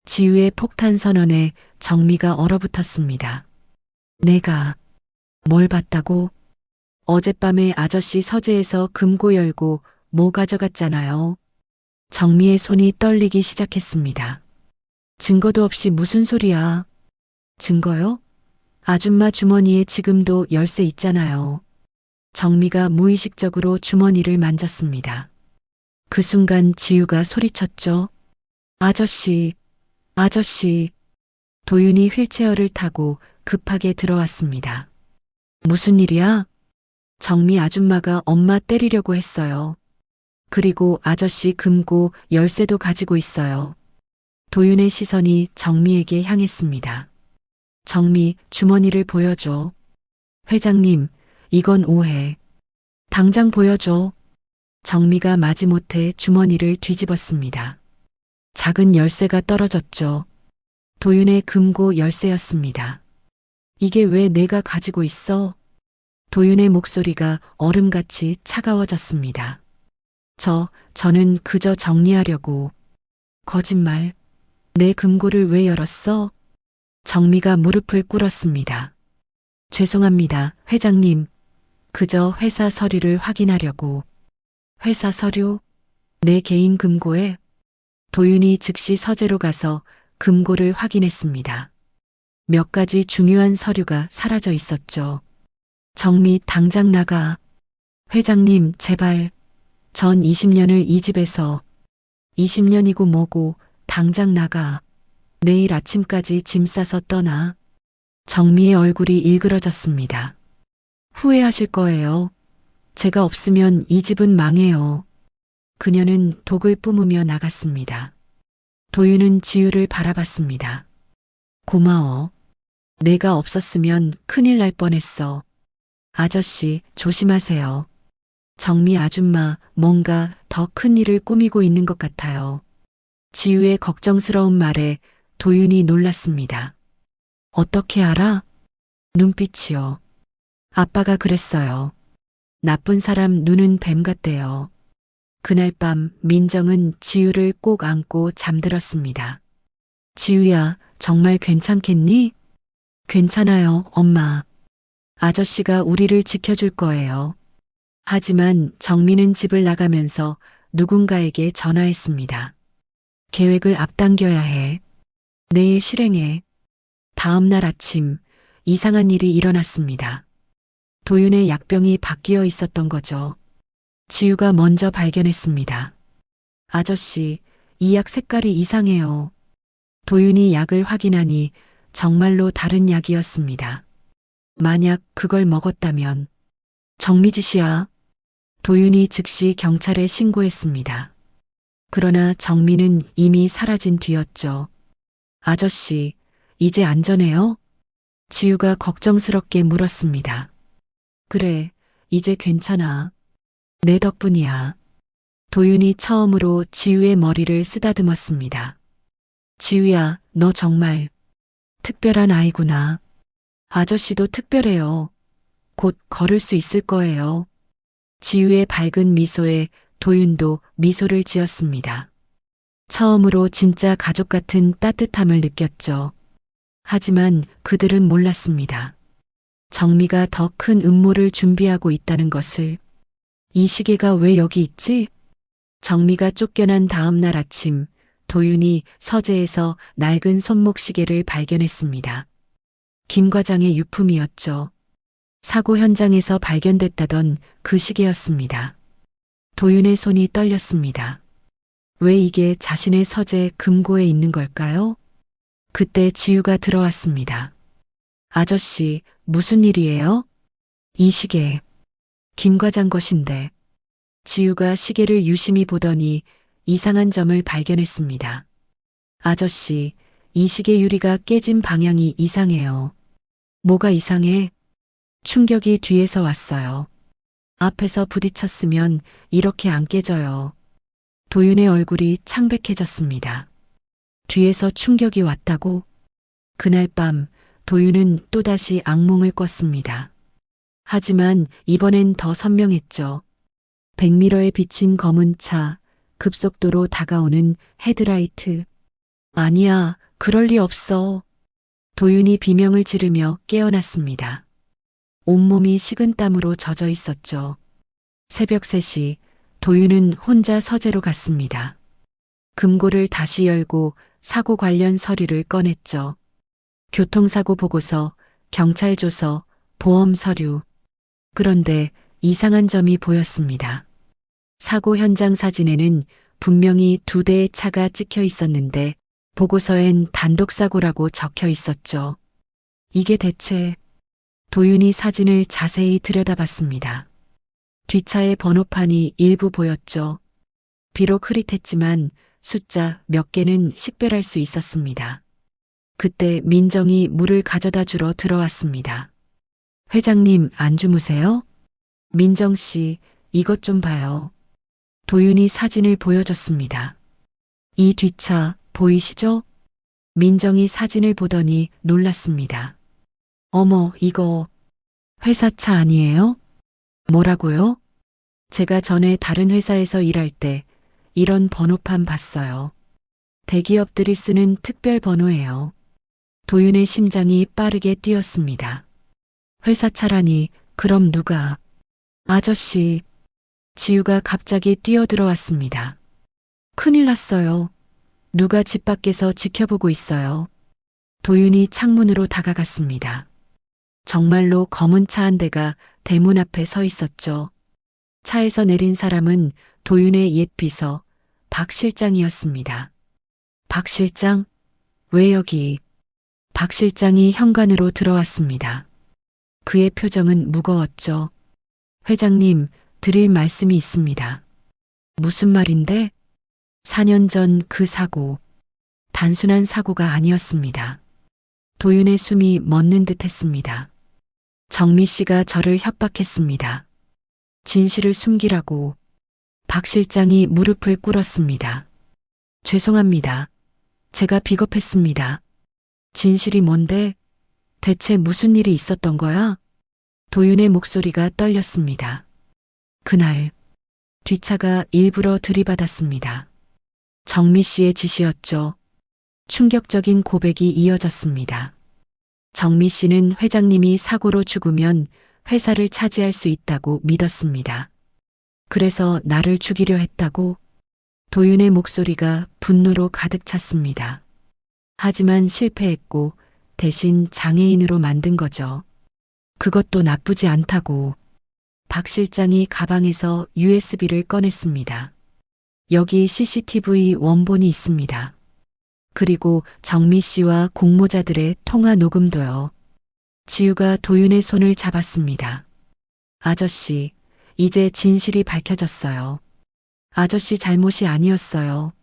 지우의 폭탄 선언에 정미가 얼어붙었습니다. 내가 뭘 봤다고? 어젯밤에 아저씨 서재에서 금고 열고 뭐 가져갔잖아요. 정미의 손이 떨리기 시작했습니다. 증거도 없이 무슨 소리야? 증거요? 아줌마 주머니에 지금도 열쇠 있잖아요. 정미가 무의식적으로 주머니를 만졌습니다. 그 순간 지우가 소리쳤죠. 아저씨, 아저씨. 도윤이 휠체어를 타고 급하게 들어왔습니다. 무슨 일이야? 정미 아줌마가 엄마 때리려고 했어요. 그리고 아저씨 금고 열쇠도 가지고 있어요. 도윤의 시선이 정미에게 향했습니다. 정미, 주머니를 보여줘. 회장님, 이건 오해. 당장 보여줘. 정미가 마지못해 주머니를 뒤집었습니다. 작은 열쇠가 떨어졌죠. 도윤의 금고 열쇠였습니다. 이게 왜 내가 가지고 있어? 도윤의 목소리가 얼음같이 차가워졌습니다. 저는 그저 정리하려고. 거짓말. 내 금고를 왜 열었어? 정미가 무릎을 꿇었습니다. 죄송합니다, 회장님. 그저 회사 서류를 확인하려고. 회사 서류? 내 개인 금고에? 도윤이 즉시 서재로 가서 금고를 확인했습니다. 몇 가지 중요한 서류가 사라져 있었죠. 정미, 당장 나가. 회장님, 제발. 전 20년을 이 집에서. 20년이고 뭐고, 당장 나가. 내일 아침까지 짐 싸서 떠나. 정미의 얼굴이 일그러졌습니다. 후회하실 거예요. 제가 없으면 이 집은 망해요. 그녀는 독을 뿜으며 나갔습니다. 도윤은 지우를 바라봤습니다. 고마워. 내가 없었으면 큰일 날 뻔했어. 아저씨, 조심하세요. 정미 아줌마, 뭔가 더 큰 일을 꾸미고 있는 것 같아요. 지우의 걱정스러운 말에 도윤이 놀랐습니다. 어떻게 알아? 눈빛이요. 아빠가 그랬어요. 나쁜 사람 눈은 뱀 같대요. 그날 밤 민정은 지우를 꼭 안고 잠들었습니다. 지우야, 정말 괜찮겠니? 괜찮아요, 엄마. 아저씨가 우리를 지켜줄 거예요. 하지만 정미는 집을 나가면서 누군가에게 전화했습니다. 계획을 앞당겨야 해. 내일 실행해. 다음 날 아침 이상한 일이 일어났습니다. 도윤의 약병이 바뀌어 있었던 거죠. 지우가 먼저 발견했습니다. 아저씨, 이 약 색깔이 이상해요. 도윤이 약을 확인하니 정말로 다른 약이었습니다. 만약 그걸 먹었다면 정미지 씨야. 도윤이 즉시 경찰에 신고했습니다. 그러나 정미는 이미 사라진 뒤였죠. 아저씨, 이제 안전해요? 지우가 걱정스럽게 물었습니다. 그래, 이제 괜찮아. 내 덕분이야. 도윤이 처음으로 지우의 머리를 쓰다듬었습니다. 지우야, 너 정말 특별한 아이구나. 아저씨도 특별해요. 곧 걸을 수 있을 거예요. 지우의 밝은 미소에 도윤도 미소를 지었습니다. 처음으로 진짜 가족 같은 따뜻함을 느꼈죠. 하지만 그들은 몰랐습니다. 정미가 더 큰 음모를 준비하고 있다는 것을. 이 시계가 왜 여기 있지? 정미가 쫓겨난 다음 날 아침, 도윤이 서재에서 낡은 손목 시계를 발견했습니다. 김 과장의 유품이었죠. 사고 현장에서 발견됐다던 그 시계였습니다. 도윤의 손이 떨렸습니다. 왜 이게 자신의 서재 금고에 있는 걸까요? 그때 지우가 들어왔습니다. 아저씨, 무슨 일이에요? 이 시계, 김 과장 것인데. 지우가 시계를 유심히 보더니 이상한 점을 발견했습니다. 아저씨, 이 시계 유리가 깨진 방향이 이상해요. 뭐가 이상해? 충격이 뒤에서 왔어요. 앞에서 부딪혔으면 이렇게 안 깨져요. 도윤의 얼굴이 창백해졌습니다. 뒤에서 충격이 왔다고? 그날 밤 도윤은 또다시 악몽을 꿨습니다. 하지만 이번엔 더 선명했죠. 백미러에 비친 검은 차, 급속도로 다가오는 헤드라이트. 아니야, 그럴 리 없어. 도윤이 비명을 지르며 깨어났습니다. 온몸이 식은땀으로 젖어 있었죠. 새벽 3시, 도윤은 혼자 서재로 갔습니다. 금고를 다시 열고 사고 관련 서류를 꺼냈죠. 교통사고 보고서, 경찰 조서, 보험 서류. 그런데 이상한 점이 보였습니다. 사고 현장 사진에는 분명히 2대의 차가 찍혀 있었는데 보고서엔 단독사고라고 적혀 있었죠. 이게 대체... 도윤이 사진을 자세히 들여다봤습니다. 뒷차의 번호판이 일부 보였죠. 비록 흐릿했지만 숫자 몇 개는 식별할 수 있었습니다. 그때 민정이 물을 가져다 주러 들어왔습니다. 회장님, 안 주무세요? 민정 씨, 이것 좀 봐요. 도윤이 사진을 보여줬습니다. 이 뒷차 보이시죠? 민정이 사진을 보더니 놀랐습니다. 어머, 이거 회사 차 아니에요? 뭐라고요? 제가 전에 다른 회사에서 일할 때 이런 번호판 봤어요. 대기업들이 쓰는 특별 번호예요. 도윤의 심장이 빠르게 뛰었습니다. 회사 차라니, 그럼 누가? 아저씨. 지우가 갑자기 뛰어들어왔습니다. 큰일 났어요. 누가 집 밖에서 지켜보고 있어요. 도윤이 창문으로 다가갔습니다. 정말로 검은 차 한 대가 대문 앞에 서 있었죠. 차에서 내린 사람은 도윤의 옛 비서 박 실장이었습니다. 박 실장? 왜 여기? 박 실장이 현관으로 들어왔습니다. 그의 표정은 무거웠죠. 회장님, 드릴 말씀이 있습니다. 무슨 말인데? 4년 전 그 사고, 단순한 사고가 아니었습니다. 도윤의 숨이 멎는 듯 했습니다. 정미 씨가 저를 협박했습니다. 진실을 숨기라고. 박 실장이 무릎을 꿇었습니다. 죄송합니다. 제가 비겁했습니다. 진실이 뭔데? 대체 무슨 일이 있었던 거야? 도윤의 목소리가 떨렸습니다. 그날 뒷차가 일부러 들이받았습니다. 정미 씨의 짓이었죠. 충격적인 고백이 이어졌습니다. 정미 씨는 회장님이 사고로 죽으면 회사를 차지할 수 있다고 믿었습니다. 그래서 나를 죽이려 했다고? 도윤의 목소리가 분노로 가득 찼습니다. 하지만 실패했고 대신 장애인으로 만든 거죠. 그것도 나쁘지 않다고. 박 실장이 가방에서 USB를 꺼냈습니다. 여기 CCTV 원본이 있습니다. 그리고 정미 씨와 공모자들의 통화 녹음도요. 지우가 도윤의 손을 잡았습니다. 아저씨, 이제 진실이 밝혀졌어요. 아저씨 잘못이 아니었어요.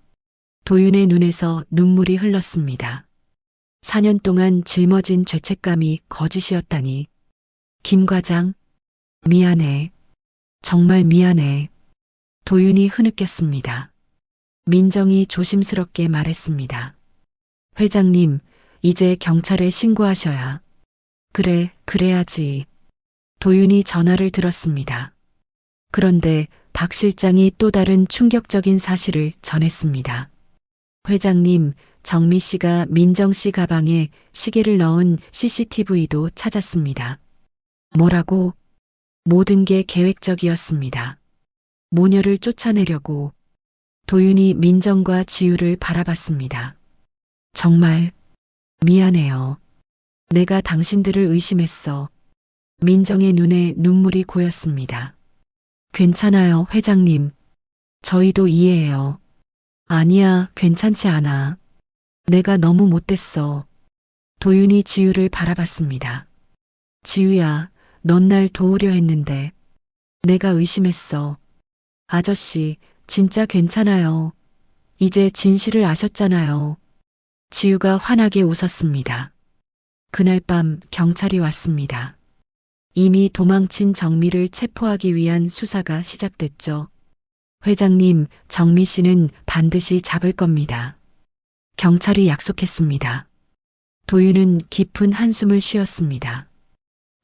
도윤의 눈에서 눈물이 흘렀습니다. 4년 동안 짊어진 죄책감이 거짓이었다니. 김 과장, 미안해. 정말 미안해. 도윤이 흐느꼈습니다. 민정이 조심스럽게 말했습니다. 회장님, 이제 경찰에 신고하셔야. 그래, 그래야지. 도윤이 전화를 들었습니다. 그런데 박 실장이 또 다른 충격적인 사실을 전했습니다. 회장님, 정미 씨가 민정 씨 가방에 시계를 넣은 CCTV도 찾았습니다. 뭐라고? 모든 게 계획적이었습니다. 모녀를 쫓아내려고. 도윤이 민정과 지우를 바라봤습니다. 정말 미안해요. 내가 당신들을 의심했어. 민정의 눈에 눈물이 고였습니다. 괜찮아요, 회장님. 저희도 이해해요. 아니야, 괜찮지 않아. 내가 너무 못됐어. 도윤이 지우를 바라봤습니다. 지우야, 넌 날 도우려 했는데. 내가 의심했어. 아저씨, 진짜 괜찮아요. 이제 진실을 아셨잖아요. 지우가 환하게 웃었습니다. 그날 밤 경찰이 왔습니다. 이미 도망친 정미를 체포하기 위한 수사가 시작됐죠. 회장님, 정미 씨는 반드시 잡을 겁니다. 경찰이 약속했습니다. 도윤은 깊은 한숨을 쉬었습니다.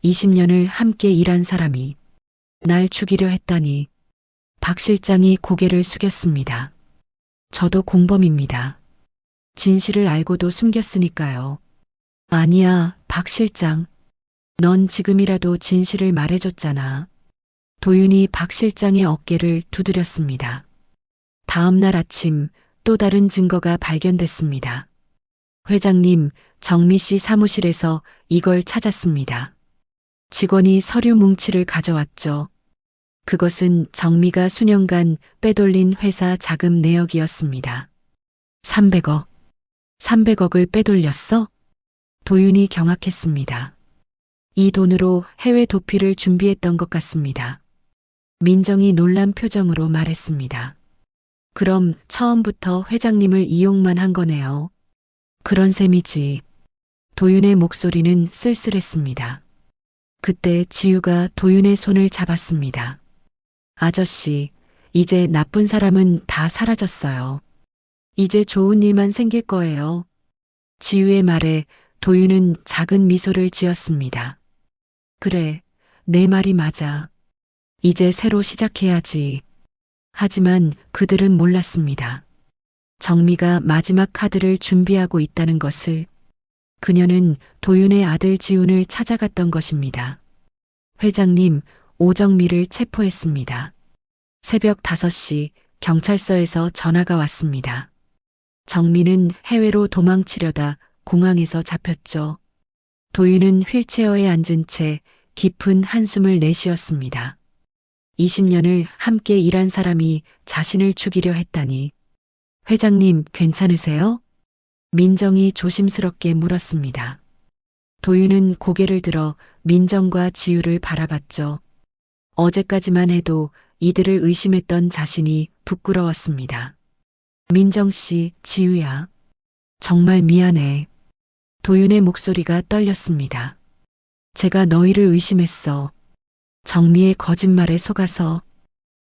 20년을 함께 일한 사람이 날 죽이려 했다니. 박 실장이 고개를 숙였습니다. 저도 공범입니다. 진실을 알고도 숨겼으니까요. 아니야, 박 실장. 넌 지금이라도 진실을 말해줬잖아. 도윤이 박 실장의 어깨를 두드렸습니다. 다음 날 아침 또 다른 증거가 발견됐습니다. 회장님, 정미 씨 사무실에서 이걸 찾았습니다. 직원이 서류 뭉치를 가져왔죠. 그것은 정미가 수년간 빼돌린 회사 자금 내역이었습니다. 300억. 300억을 빼돌렸어? 도윤이 경악했습니다. 이 돈으로 해외 도피를 준비했던 것 같습니다. 민정이 놀란 표정으로 말했습니다. 그럼 처음부터 회장님을 이용만 한 거네요. 그런 셈이지. 도윤의 목소리는 쓸쓸했습니다. 그때 지우가 도윤의 손을 잡았습니다. 아저씨, 이제 나쁜 사람은 다 사라졌어요. 이제 좋은 일만 생길 거예요. 지우의 말에 도윤은 작은 미소를 지었습니다. 그래, 내 말이 맞아. 이제 새로 시작해야지. 하지만 그들은 몰랐습니다. 정미가 마지막 카드를 준비하고 있다는 것을. 그녀는 도윤의 아들 지훈을 찾아갔던 것입니다. 회장님, 오정미를 체포했습니다. 새벽 5시 경찰서에서 전화가 왔습니다. 정미는 해외로 도망치려다 공항에서 잡혔죠. 도윤은 휠체어에 앉은 채 깊은 한숨을 내쉬었습니다. 20년을 함께 일한 사람이 자신을 죽이려 했다니. 회장님, 괜찮으세요? 민정이 조심스럽게 물었습니다. 도윤은 고개를 들어 민정과 지우를 바라봤죠. 어제까지만 해도 이들을 의심했던 자신이 부끄러웠습니다. 민정 씨, 지우야. 정말 미안해. 도윤의 목소리가 떨렸습니다. 제가 너희를 의심했어. 정미의 거짓말에 속아서.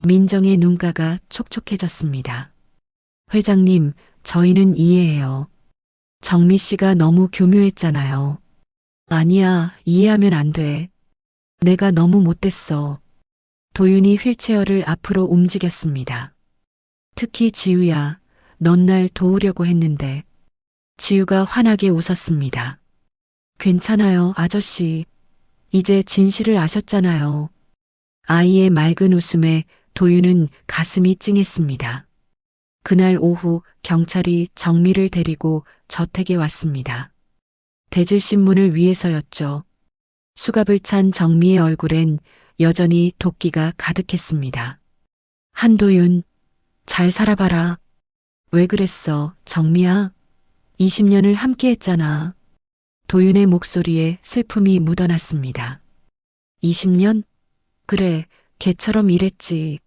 민정의 눈가가 촉촉해졌습니다. 회장님, 저희는 이해해요. 정미 씨가 너무 교묘했잖아요. 아니야, 이해하면 안 돼. 내가 너무 못됐어. 도윤이 휠체어를 앞으로 움직였습니다. 특히 지우야, 넌 날 도우려고 했는데. 지우가 환하게 웃었습니다. 괜찮아요, 아저씨. 이제 진실을 아셨잖아요. 아이의 맑은 웃음에 도윤은 가슴이 찡했습니다. 그날 오후 경찰이 정미를 데리고 저택에 왔습니다. 대질신문을 위해서였죠. 수갑을 찬 정미의 얼굴엔 여전히 도끼가 가득했습니다. 한도윤, 잘 살아봐라. 왜 그랬어, 정미야? 20년을 함께 했잖아. 도윤의 목소리에 슬픔이 묻어났습니다. 20년? 그래, 개처럼 일했지.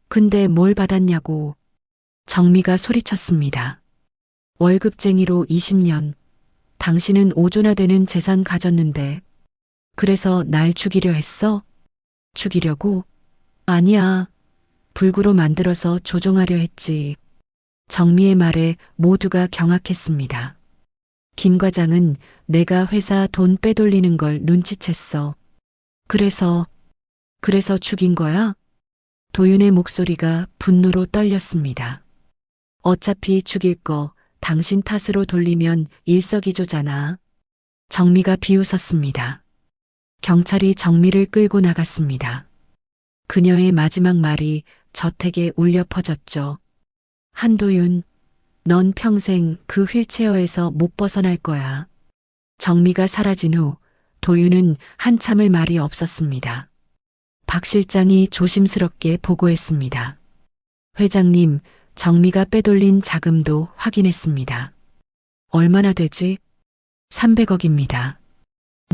근데 뭘 받았냐고. 정미가 소리쳤습니다. 월급쟁이로 20년. 당신은 오조나 되는 재산 가졌는데. 그래서 날 죽이려 했어? 죽이려고? 아니야. 불구로 만들어서 조종하려 했지. 정미의 말에 모두가 경악했습니다. 김 과장은 내가 회사 돈 빼돌리는 걸 눈치챘어. 그래서 죽인 거야? 도윤의 목소리가 분노로 떨렸습니다. 어차피 죽일 거 당신 탓으로 돌리면 일석이조잖아. 정미가 비웃었습니다. 경찰이 정미를 끌고 나갔습니다. 그녀의 마지막 말이 저택에 울려 퍼졌죠. 한도윤, 넌 평생 그 휠체어에서 못 벗어날 거야. 정미가 사라진 후 도윤은 한참을 말이 없었습니다. 박 실장이 조심스럽게 보고했습니다. 회장님, 정미가 빼돌린 자금도 확인했습니다. 얼마나 되지? 300억입니다.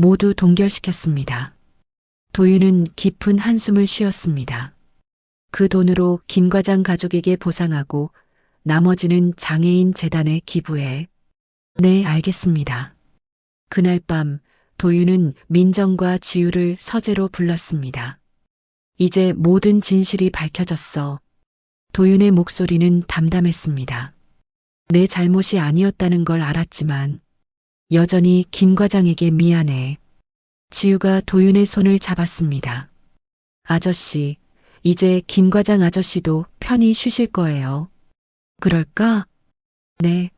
모두 동결시켰습니다. 도윤은 깊은 한숨을 쉬었습니다. 그 돈으로 김 과장 가족에게 보상하고 나머지는 장애인 재단에 기부해. 네, 알겠습니다. 그날 밤 도윤은 민정과 지우를 서재로 불렀습니다. 이제 모든 진실이 밝혀졌어. 도윤의 목소리는 담담했습니다. 내 잘못이 아니었다는 걸 알았지만 여전히 김 과장에게 미안해. 지우가 도윤의 손을 잡았습니다. 아저씨, 이제 김 과장 아저씨도 편히 쉬실 거예요. 그럴까? 네,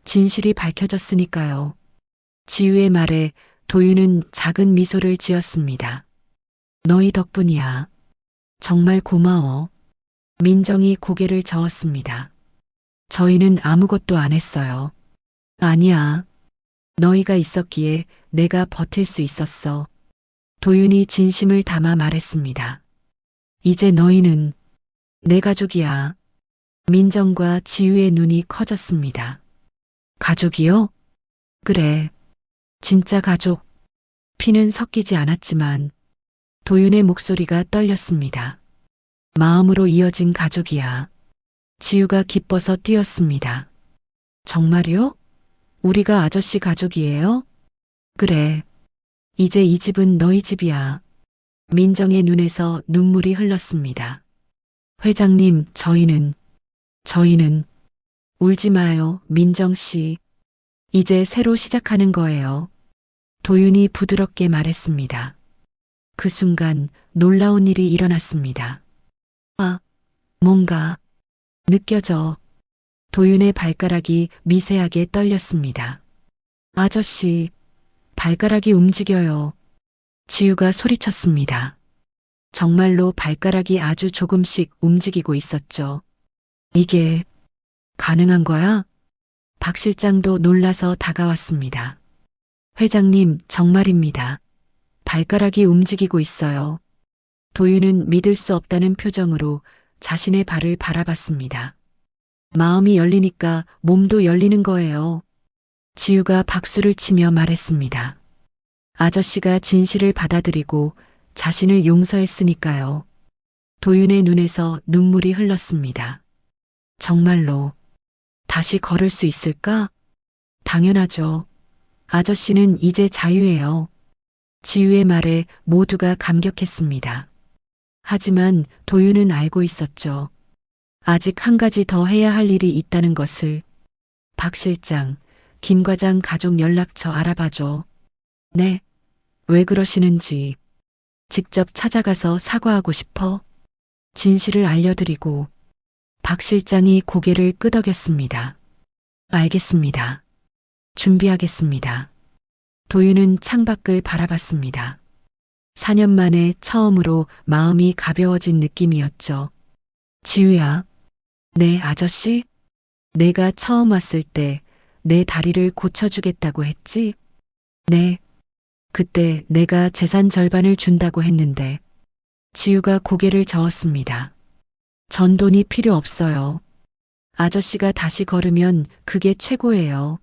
진실이 밝혀졌으니까요. 지우의 말에 도윤은 작은 미소를 지었습니다. 너희 덕분이야. 정말 고마워. 민정이 고개를 저었습니다. 저희는 아무것도 안 했어요. 아니야. 너희가 있었기에 내가 버틸 수 있었어. 도윤이 진심을 담아 말했습니다. 이제 너희는 내 가족이야. 민정과 지우의 눈이 커졌습니다. 가족이요? 그래. 진짜 가족. 피는 섞이지 않았지만 도윤의 목소리가 떨렸습니다. 마음으로 이어진 가족이야. 지우가 기뻐서 뛰었습니다. 정말요? 우리가 아저씨 가족이에요? 그래. 이제 이 집은 너희 집이야. 민정의 눈에서 눈물이 흘렀습니다. 회장님, 저희는 울지 마요, 민정 씨. 이제 새로 시작하는 거예요. 도윤이 부드럽게 말했습니다. 그 순간 놀라운 일이 일어났습니다. 뭔가 느껴져. 도윤의 발가락이 미세하게 떨렸습니다. 아저씨, 발가락이 움직여요. 지우가 소리쳤습니다. 정말로 발가락이 아주 조금씩 움직이고 있었죠. 이게 가능한 거야? 박 실장도 놀라서 다가왔습니다. 회장님, 정말입니다. 발가락이 움직이고 있어요. 도윤은 믿을 수 없다는 표정으로 자신의 발을 바라봤습니다. 마음이 열리니까 몸도 열리는 거예요. 지우가 박수를 치며 말했습니다. 아저씨가 진실을 받아들이고 자신을 용서했으니까요. 도윤의 눈에서 눈물이 흘렀습니다. 정말로 다시 걸을 수 있을까? 당연하죠. 아저씨는 이제 자유예요. 지우의 말에 모두가 감격했습니다. 하지만 도윤은 알고 있었죠. 아직 한 가지 더 해야 할 일이 있다는 것을. 박 실장, 김 과장 가족 연락처 알아봐줘. 네. 왜 그러시는지. 직접 찾아가서 사과하고 싶어. 진실을 알려드리고. 박 실장이 고개를 끄덕였습니다. 알겠습니다. 준비하겠습니다. 도윤은 창밖을 바라봤습니다. 4년 만에 처음으로 마음이 가벼워진 느낌이었죠. 지우야. 네, 아저씨? 내가 처음 왔을 때 내 다리를 고쳐주겠다고 했지? 네. 그때 내가 재산 절반을 준다고 했는데. 지우가 고개를 저었습니다. 전 돈이 필요 없어요. 아저씨가 다시 걸으면 그게 최고예요.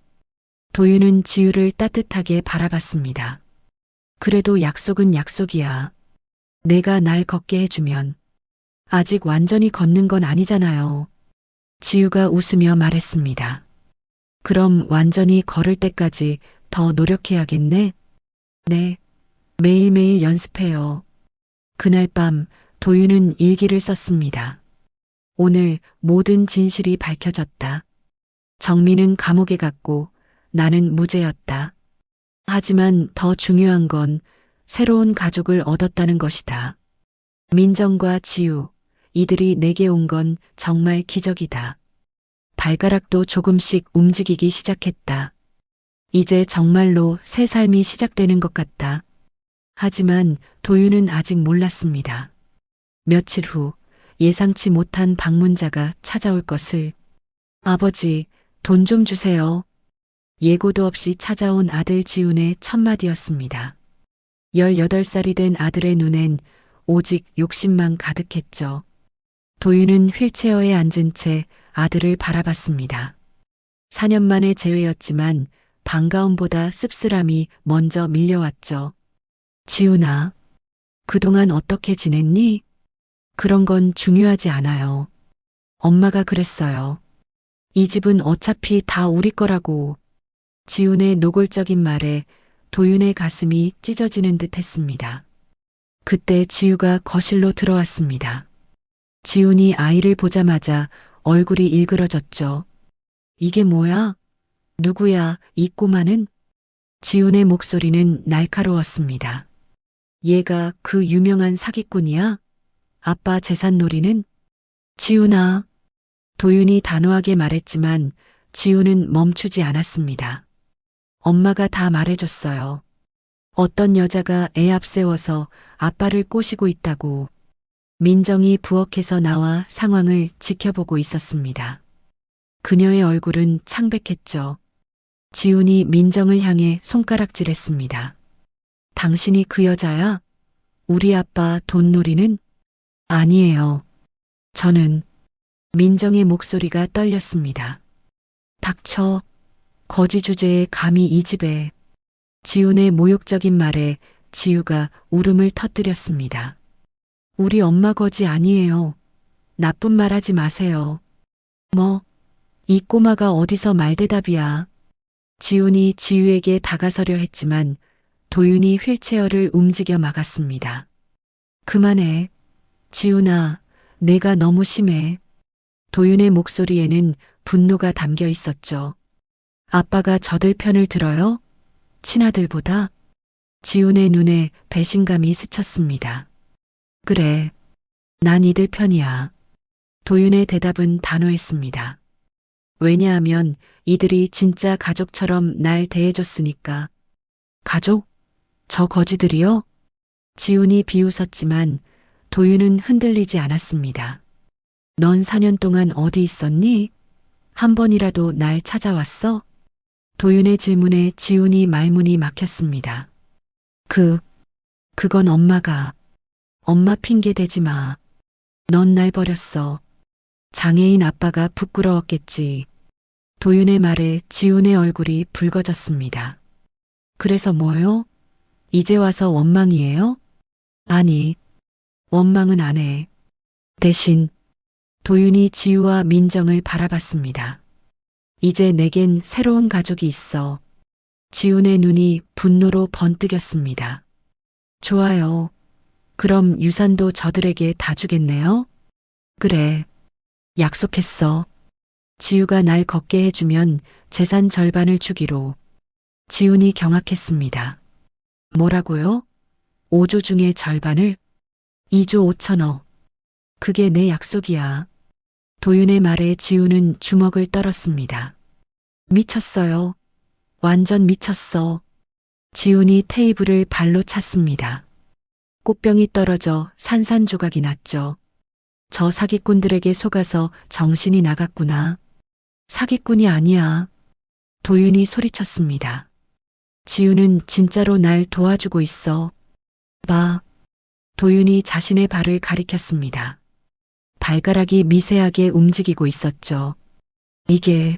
도윤은 지우를 따뜻하게 바라봤습니다. 그래도 약속은 약속이야. 내가 날 걷게 해주면. 아직 완전히 걷는 건 아니잖아요. 지우가 웃으며 말했습니다. 그럼 완전히 걸을 때까지 더 노력해야겠네? 네. 매일매일 연습해요. 그날 밤 도윤은 일기를 썼습니다. 오늘 모든 진실이 밝혀졌다. 정민은 감옥에 갔고 나는 무죄였다. 하지만 더 중요한 건 새로운 가족을 얻었다는 것이다. 민정과 지우, 이들이 내게 온 건 정말 기적이다. 발가락도 조금씩 움직이기 시작했다. 이제 정말로 새 삶이 시작되는 것 같다. 하지만 도윤은 아직 몰랐습니다. 며칠 후 예상치 못한 방문자가 찾아올 것을. 아버지, 돈 좀 주세요. 예고도 없이 찾아온 아들 지훈의 첫마디였습니다. 18살이 된 아들의 눈엔 오직 욕심만 가득했죠. 도윤은 휠체어에 앉은 채 아들을 바라봤습니다. 4년 만의 재회였지만 반가움보다 씁쓸함이 먼저 밀려왔죠. 지훈아, 그동안 어떻게 지냈니? 그런 건 중요하지 않아요. 엄마가 그랬어요. 이 집은 어차피 다 우리 거라고. 지훈의 노골적인 말에 도윤의 가슴이 찢어지는 듯 했습니다. 그때 지우가 거실로 들어왔습니다. 지훈이 아이를 보자마자 얼굴이 일그러졌죠. 이게 뭐야? 누구야, 이 꼬마는? 지훈의 목소리는 날카로웠습니다. 얘가 그 유명한 사기꾼이야? 아빠 재산놀이는? 지훈아. 도윤이 단호하게 말했지만 지훈은 멈추지 않았습니다. 엄마가 다 말해줬어요. 어떤 여자가 애 앞세워서 아빠를 꼬시고 있다고. 민정이 부엌에서 나와 상황을 지켜보고 있었습니다. 그녀의 얼굴은 창백했죠. 지훈이 민정을 향해 손가락질했습니다. 당신이 그 여자야? 우리 아빠 돈놀이는? 아니에요. 저는. 민정의 목소리가 떨렸습니다. 닥쳐. 거지 주제에 감히 이 집에. 지훈의 모욕적인 말에 지우가 울음을 터뜨렸습니다. 우리 엄마 거지 아니에요. 나쁜 말 하지 마세요. 뭐? 이 꼬마가 어디서 말대답이야. 지훈이 지우에게 다가서려 했지만 도윤이 휠체어를 움직여 막았습니다. 그만해. 지훈아, 내가 너무 심해. 도윤의 목소리에는 분노가 담겨 있었죠. 아빠가 저들 편을 들어요? 친아들보다? 지훈의 눈에 배신감이 스쳤습니다. 그래, 난 이들 편이야. 도윤의 대답은 단호했습니다. 왜냐하면 이들이 진짜 가족처럼 날 대해줬으니까. 가족? 저 거지들이요? 지훈이 비웃었지만 도윤은 흔들리지 않았습니다. 넌 4년 동안 어디 있었니? 한 번이라도 날 찾아왔어? 도윤의 질문에 지훈이 말문이 막혔습니다. 그건 엄마가. 엄마 핑계 대지 마. 넌 날 버렸어. 장애인 아빠가 부끄러웠겠지. 도윤의 말에 지훈의 얼굴이 붉어졌습니다. 그래서 뭐요? 이제 와서 원망이에요? 아니, 원망은 안 해. 대신 도윤이 지우와 민정을 바라봤습니다. 이제 내겐 새로운 가족이 있어. 지훈의 눈이 분노로 번뜩였습니다. 좋아요. 그럼 유산도 저들에게 다 주겠네요? 그래. 약속했어. 지우가 날 걷게 해주면 재산 절반을 주기로. 지훈이 경악했습니다. 뭐라고요? 5조 중에 절반을? 2조 5천억. 그게 내 약속이야. 도윤의 말에 지훈은 주먹을 떨었습니다. 미쳤어요. 완전 미쳤어. 지훈이 테이블을 발로 찼습니다. 꽃병이 떨어져 산산조각이 났죠. 저 사기꾼들에게 속아서 정신이 나갔구나. 사기꾼이 아니야. 도윤이 소리쳤습니다. 지훈은 진짜로 날 도와주고 있어. 봐. 도윤이 자신의 발을 가리켰습니다. 발가락이 미세하게 움직이고 있었죠. 이게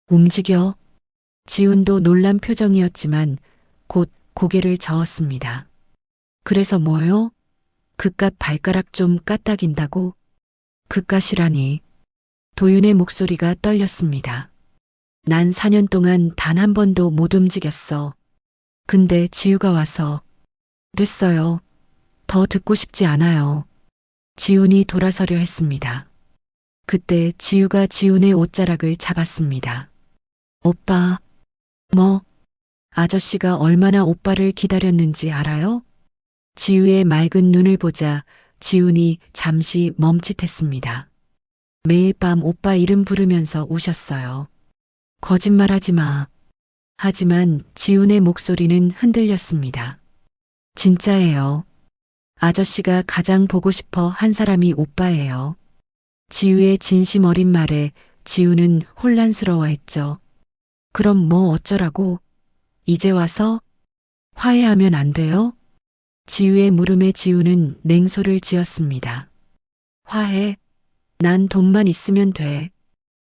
움직여? 지훈도 놀란 표정이었지만 곧 고개를 저었습니다. 그래서 뭐요? 그깟 발가락 좀 까딱인다고? 그깟이라니. 도윤의 목소리가 떨렸습니다. 난 4년 동안 단 한 번도 못 움직였어. 근데 지우가 와서 됐어요. 더 듣고 싶지 않아요. 지훈이 돌아서려 했습니다. 그때 지우가 지훈의 옷자락을 잡았습니다. 오빠, 뭐? 아저씨가 얼마나 오빠를 기다렸는지 알아요? 지우의 맑은 눈을 보자 지훈이 잠시 멈칫했습니다. 매일 밤 오빠 이름 부르면서 우셨어요. 거짓말하지 마. 하지만 지훈의 목소리는 흔들렸습니다. 진짜예요. 아저씨가 가장 보고 싶어 한 사람이 오빠예요. 지우의 진심 어린 말에 지우는 혼란스러워했죠. 그럼 뭐 어쩌라고? 이제 와서? 화해하면 안 돼요? 지우의 물음에 지우는 냉소를 지었습니다. 화해? 난 돈만 있으면 돼.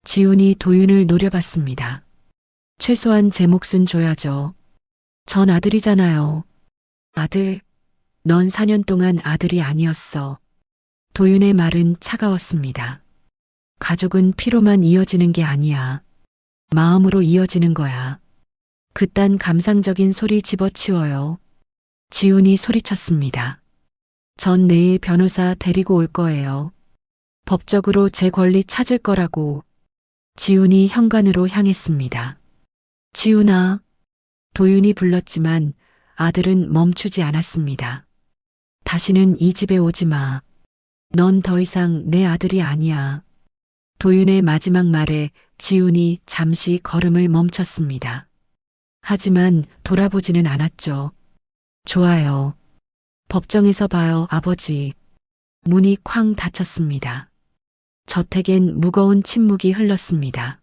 지훈이 도윤을 노려봤습니다. 최소한 제 몫은 줘야죠. 전 아들이잖아요. 아들? 넌 4년 동안 아들이 아니었어. 도윤의 말은 차가웠습니다. 가족은 피로만 이어지는 게 아니야. 마음으로 이어지는 거야. 그딴 감상적인 소리 집어치워요. 지훈이 소리쳤습니다. 전 내일 변호사 데리고 올 거예요. 법적으로 제 권리 찾을 거라고. 지훈이 현관으로 향했습니다. 지훈아. 도윤이 불렀지만 아들은 멈추지 않았습니다. 다시는 이 집에 오지 마. 넌 더 이상 내 아들이 아니야. 도윤의 마지막 말에 지훈이 잠시 걸음을 멈췄습니다. 하지만 돌아보지는 않았죠. 좋아요. 법정에서 봐요, 아버지. 문이 쾅 닫혔습니다. 저택엔 무거운 침묵이 흘렀습니다.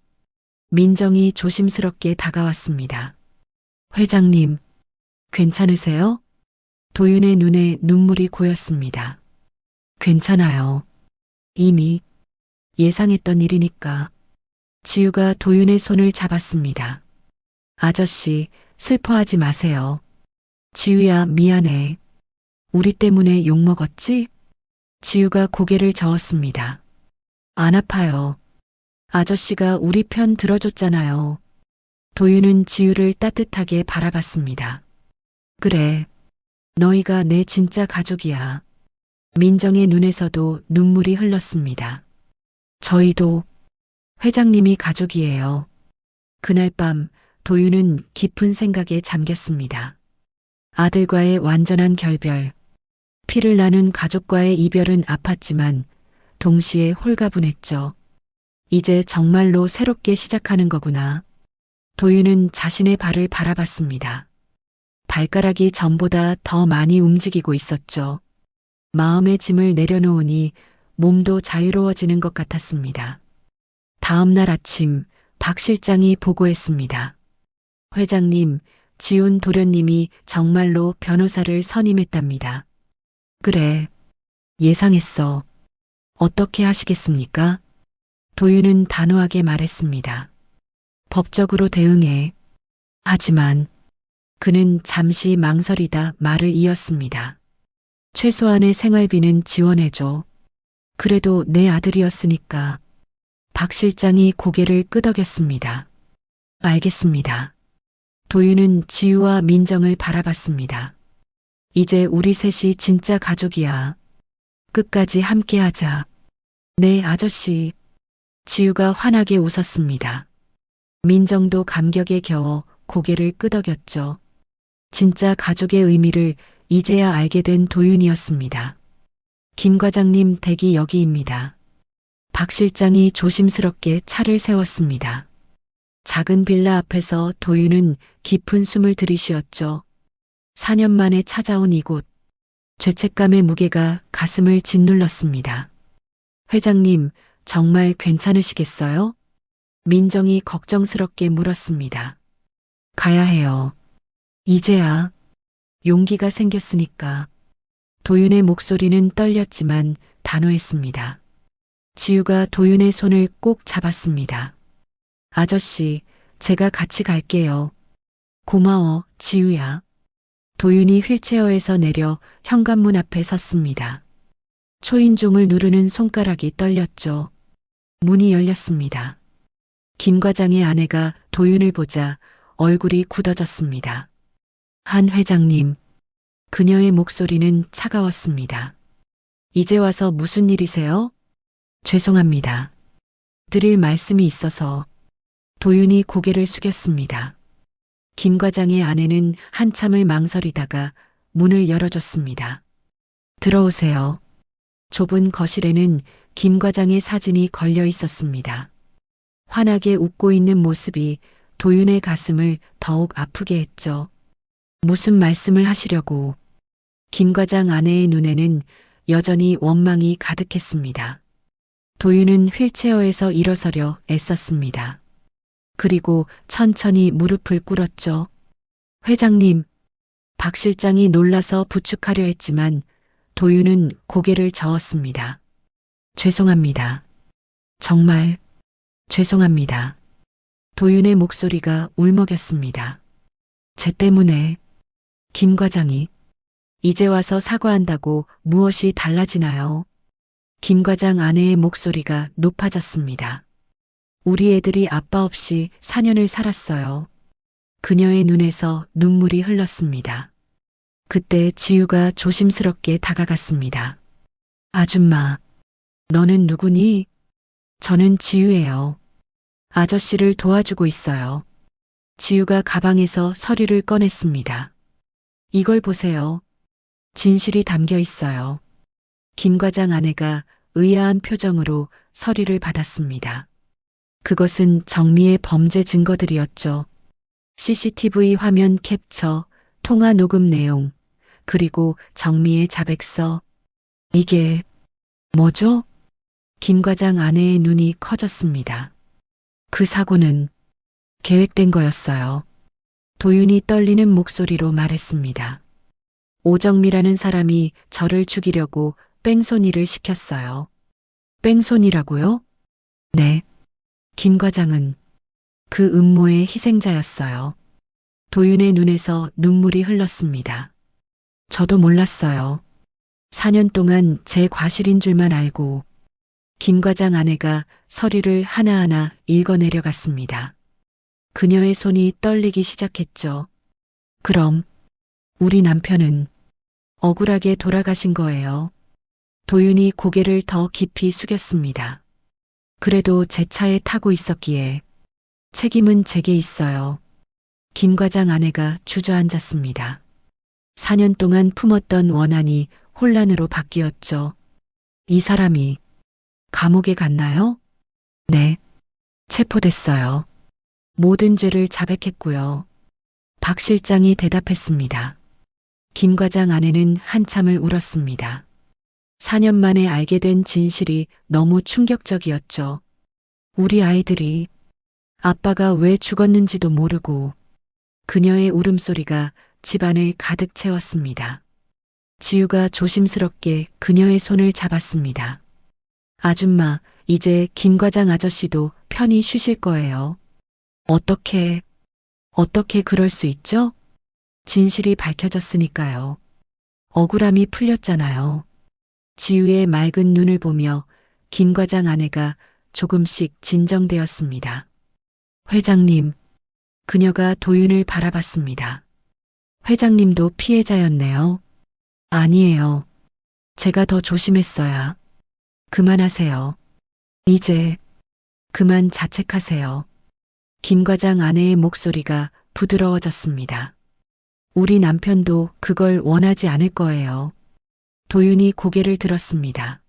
민정이 조심스럽게 다가왔습니다. 회장님, 괜찮으세요? 도윤의 눈에 눈물이 고였습니다. 괜찮아요. 이미 예상했던 일이니까. 지우가 도윤의 손을 잡았습니다. 아저씨, 슬퍼하지 마세요. 지우야, 미안해. 우리 때문에 욕먹었지? 지우가 고개를 저었습니다. 안 아파요. 아저씨가 우리 편 들어줬잖아요. 도윤은 지우를 따뜻하게 바라봤습니다. 그래. 너희가 내 진짜 가족이야. 민정의 눈에서도 눈물이 흘렀습니다. 저희도 회장님이 가족이에요. 그날 밤 도윤은 깊은 생각에 잠겼습니다. 아들과의 완전한 결별, 피를 나눈 가족과의 이별은 아팠지만 동시에 홀가분했죠. 이제 정말로 새롭게 시작하는 거구나. 도윤은 자신의 발을 바라봤습니다. 발가락이 전보다 더 많이 움직이고 있었죠. 마음의 짐을 내려놓으니 몸도 자유로워지는 것 같았습니다. 다음 날 아침 박 실장이 보고했습니다. 회장님, 지훈 도련님이 정말로 변호사를 선임했답니다. 그래, 예상했어. 어떻게 하시겠습니까? 도윤은 단호하게 말했습니다. 법적으로 대응해. 하지만 그는 잠시 망설이다 말을 이었습니다. 최소한의 생활비는 지원해줘. 그래도 내 아들이었으니까. 박 실장이 고개를 끄덕였습니다. 알겠습니다. 도윤은 지우와 민정을 바라봤습니다. 이제 우리 셋이 진짜 가족이야. 끝까지 함께하자. 네, 아저씨. 지우가 환하게 웃었습니다. 민정도 감격에 겨워 고개를 끄덕였죠. 진짜 가족의 의미를 이제야 알게 된 도윤이었습니다. 김 과장님 댁이 여기입니다. 박 실장이 조심스럽게 차를 세웠습니다. 작은 빌라 앞에서 도윤은 깊은 숨을 들이쉬었죠. 4년 만에 찾아온 이곳. 죄책감의 무게가 가슴을 짓눌렀습니다. 회장님, 정말 괜찮으시겠어요? 민정이 걱정스럽게 물었습니다. 가야 해요. 이제야 용기가 생겼으니까. 도윤의 목소리는 떨렸지만 단호했습니다. 지우가 도윤의 손을 꼭 잡았습니다. 아저씨, 제가 같이 갈게요. 고마워, 지우야. 도윤이 휠체어에서 내려 현관문 앞에 섰습니다. 초인종을 누르는 손가락이 떨렸죠. 문이 열렸습니다. 김 과장의 아내가 도윤을 보자 얼굴이 굳어졌습니다. 한 회장님. 그녀의 목소리는 차가웠습니다. 이제 와서 무슨 일이세요? 죄송합니다. 드릴 말씀이 있어서. 도윤이 고개를 숙였습니다. 김 과장의 아내는 한참을 망설이다가 문을 열어줬습니다. 들어오세요. 좁은 거실에는 김 과장의 사진이 걸려 있었습니다. 환하게 웃고 있는 모습이 도윤의 가슴을 더욱 아프게 했죠. 무슨 말씀을 하시려고. 김 과장 아내의 눈에는 여전히 원망이 가득했습니다. 도윤은 휠체어에서 일어서려 애썼습니다. 그리고 천천히 무릎을 꿇었죠. 회장님. 박 실장이 놀라서 부축하려 했지만 도윤은 고개를 저었습니다. 죄송합니다. 정말 죄송합니다. 도윤의 목소리가 울먹였습니다. 제 때문에. 김 과장이. 이제 와서 사과한다고 무엇이 달라지나요? 김 과장 아내의 목소리가 높아졌습니다. 우리 애들이 아빠 없이 4년을 살았어요. 그녀의 눈에서 눈물이 흘렀습니다. 그때 지우가 조심스럽게 다가갔습니다. 아줌마, 너는 누구니? 저는 지우예요. 아저씨를 도와주고 있어요. 지우가 가방에서 서류를 꺼냈습니다. 이걸 보세요. 진실이 담겨 있어요. 김 과장 아내가 의아한 표정으로 서류를 받았습니다. 그것은 정미의 범죄 증거들이었죠. CCTV 화면 캡처, 통화 녹음 내용, 그리고 정미의 자백서. 이게 뭐죠? 김 과장 아내의 눈이 커졌습니다. 그 사고는 계획된 거였어요. 도윤이 떨리는 목소리로 말했습니다. 오정미라는 사람이 저를 죽이려고 뺑소니를 시켰어요. 뺑소니라고요? 네. 김 과장은 그 음모의 희생자였어요. 도윤의 눈에서 눈물이 흘렀습니다. 저도 몰랐어요. 4년 동안 제 과실인 줄만 알고. 김 과장 아내가 서류를 하나하나 읽어내려갔습니다. 그녀의 손이 떨리기 시작했죠. 그럼 우리 남편은 억울하게 돌아가신 거예요. 도윤이 고개를 더 깊이 숙였습니다. 그래도 제 차에 타고 있었기에 책임은 제게 있어요. 김 과장 아내가 주저앉았습니다. 4년 동안 품었던 원한이 혼란으로 바뀌었죠. 이 사람이 감옥에 갔나요? 네. 체포됐어요. 모든 죄를 자백했고요. 박 실장이 대답했습니다. 김 과장 아내는 한참을 울었습니다. 4년 만에 알게 된 진실이 너무 충격적이었죠. 우리 아이들이 아빠가 왜 죽었는지도 모르고. 그녀의 울음소리가 집안을 가득 채웠습니다. 지우가 조심스럽게 그녀의 손을 잡았습니다. 아줌마, 이제 김 과장 아저씨도 편히 쉬실 거예요. 어떻게 그럴 수 있죠? 진실이 밝혀졌으니까요. 억울함이 풀렸잖아요. 지우의 맑은 눈을 보며 김 과장 아내가 조금씩 진정되었습니다. 회장님, 그녀가 도윤을 바라봤습니다. 회장님도 피해자였네요. 아니에요. 제가 더 조심했어야. 그만하세요. 이제 그만 자책하세요. 김 과장 아내의 목소리가 부드러워졌습니다. 우리 남편도 그걸 원하지 않을 거예요. 도윤이 고개를 들었습니다.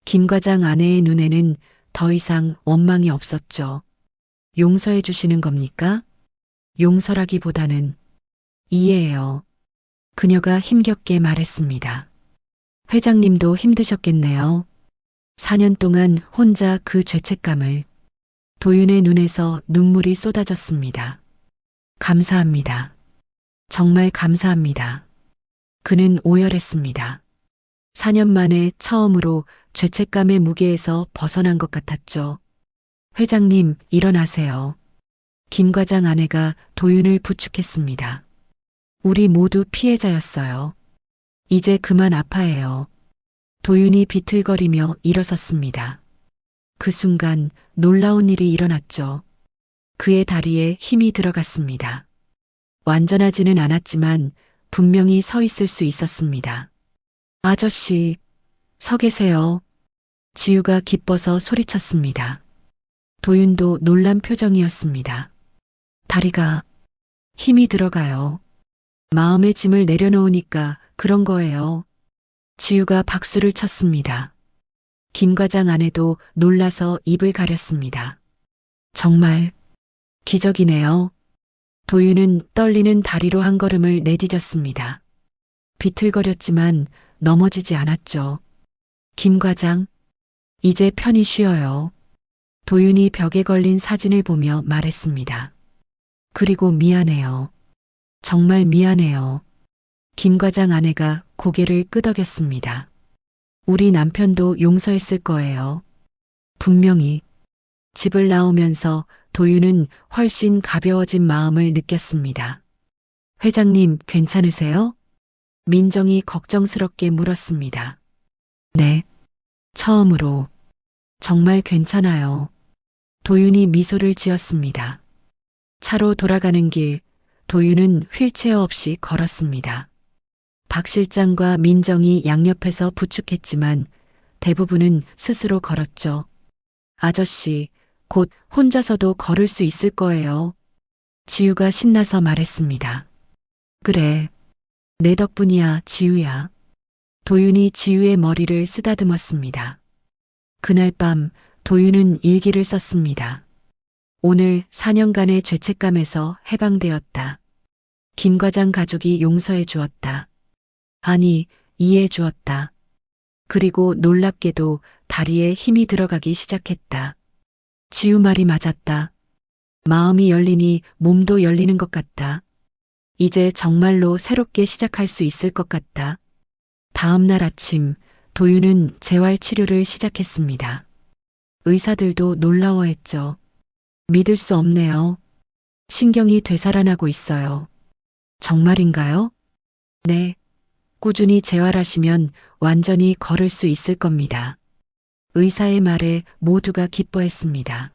김 과장 아내의 눈에는 더 이상 원망이 없었죠. 용서해 주시는 겁니까? 용서라기보다는 이해해요. 그녀가 힘겹게 말했습니다. 회장님도 힘드셨겠네요. 4년 동안 혼자 그 죄책감을. 도윤의 눈에서 눈물이 쏟아졌습니다. 감사합니다. 정말 감사합니다. 그는 오열했습니다. 4년 만에 처음으로 죄책감의 무게에서 벗어난 것 같았죠. 회장님, 일어나세요. 김 과장 아내가 도윤을 부축했습니다. 우리 모두 피해자였어요. 이제 그만 아파해요. 도윤이 비틀거리며 일어섰습니다. 그 순간 놀라운 일이 일어났죠. 그의 다리에 힘이 들어갔습니다. 완전하지는 않았지만 분명히 서 있을 수 있었습니다. 아저씨, 서 계세요. 지우가 기뻐서 소리쳤습니다. 도윤도 놀란 표정이었습니다. 다리가 힘이 들어가요. 마음의 짐을 내려놓으니까 그런 거예요. 지우가 박수를 쳤습니다. 김 과장 아내도 놀라서 입을 가렸습니다. 정말 기적이네요. 도윤은 떨리는 다리로 한 걸음을 내디뎠습니다. 비틀거렸지만 넘어지지 않았죠. 김 과장, 이제 편히 쉬어요. 도윤이 벽에 걸린 사진을 보며 말했습니다. 그리고 미안해요. 정말 미안해요. 김 과장 아내가 고개를 끄덕였습니다. 우리 남편도 용서했을 거예요. 분명히. 집을 나오면서 도윤은 훨씬 가벼워진 마음을 느꼈습니다. 회장님, 괜찮으세요? 민정이 걱정스럽게 물었습니다. 네. 처음으로. 정말 괜찮아요. 도윤이 미소를 지었습니다. 차로 돌아가는 길, 도윤은 휠체어 없이 걸었습니다. 박 실장과 민정이 양옆에서 부축했지만 대부분은 스스로 걸었죠. 아저씨, 곧 혼자서도 걸을 수 있을 거예요. 지우가 신나서 말했습니다. 그래. 내 덕분이야, 지우야. 도윤이 지우의 머리를 쓰다듬었습니다. 그날 밤 도윤은 일기를 썼습니다. 오늘 4년간의 죄책감에서 해방되었다. 김 과장 가족이 용서해 주었다. 아니, 이해해 주었다. 그리고 놀랍게도 다리에 힘이 들어가기 시작했다. 지우 말이 맞았다. 마음이 열리니 몸도 열리는 것 같다. 이제 정말로 새롭게 시작할 수 있을 것 같다. 다음 날 아침, 도윤은 재활 치료를 시작했습니다. 의사들도 놀라워했죠. 믿을 수 없네요. 신경이 되살아나고 있어요. 정말인가요? 네. 꾸준히 재활하시면 완전히 걸을 수 있을 겁니다. 의사의 말에 모두가 기뻐했습니다.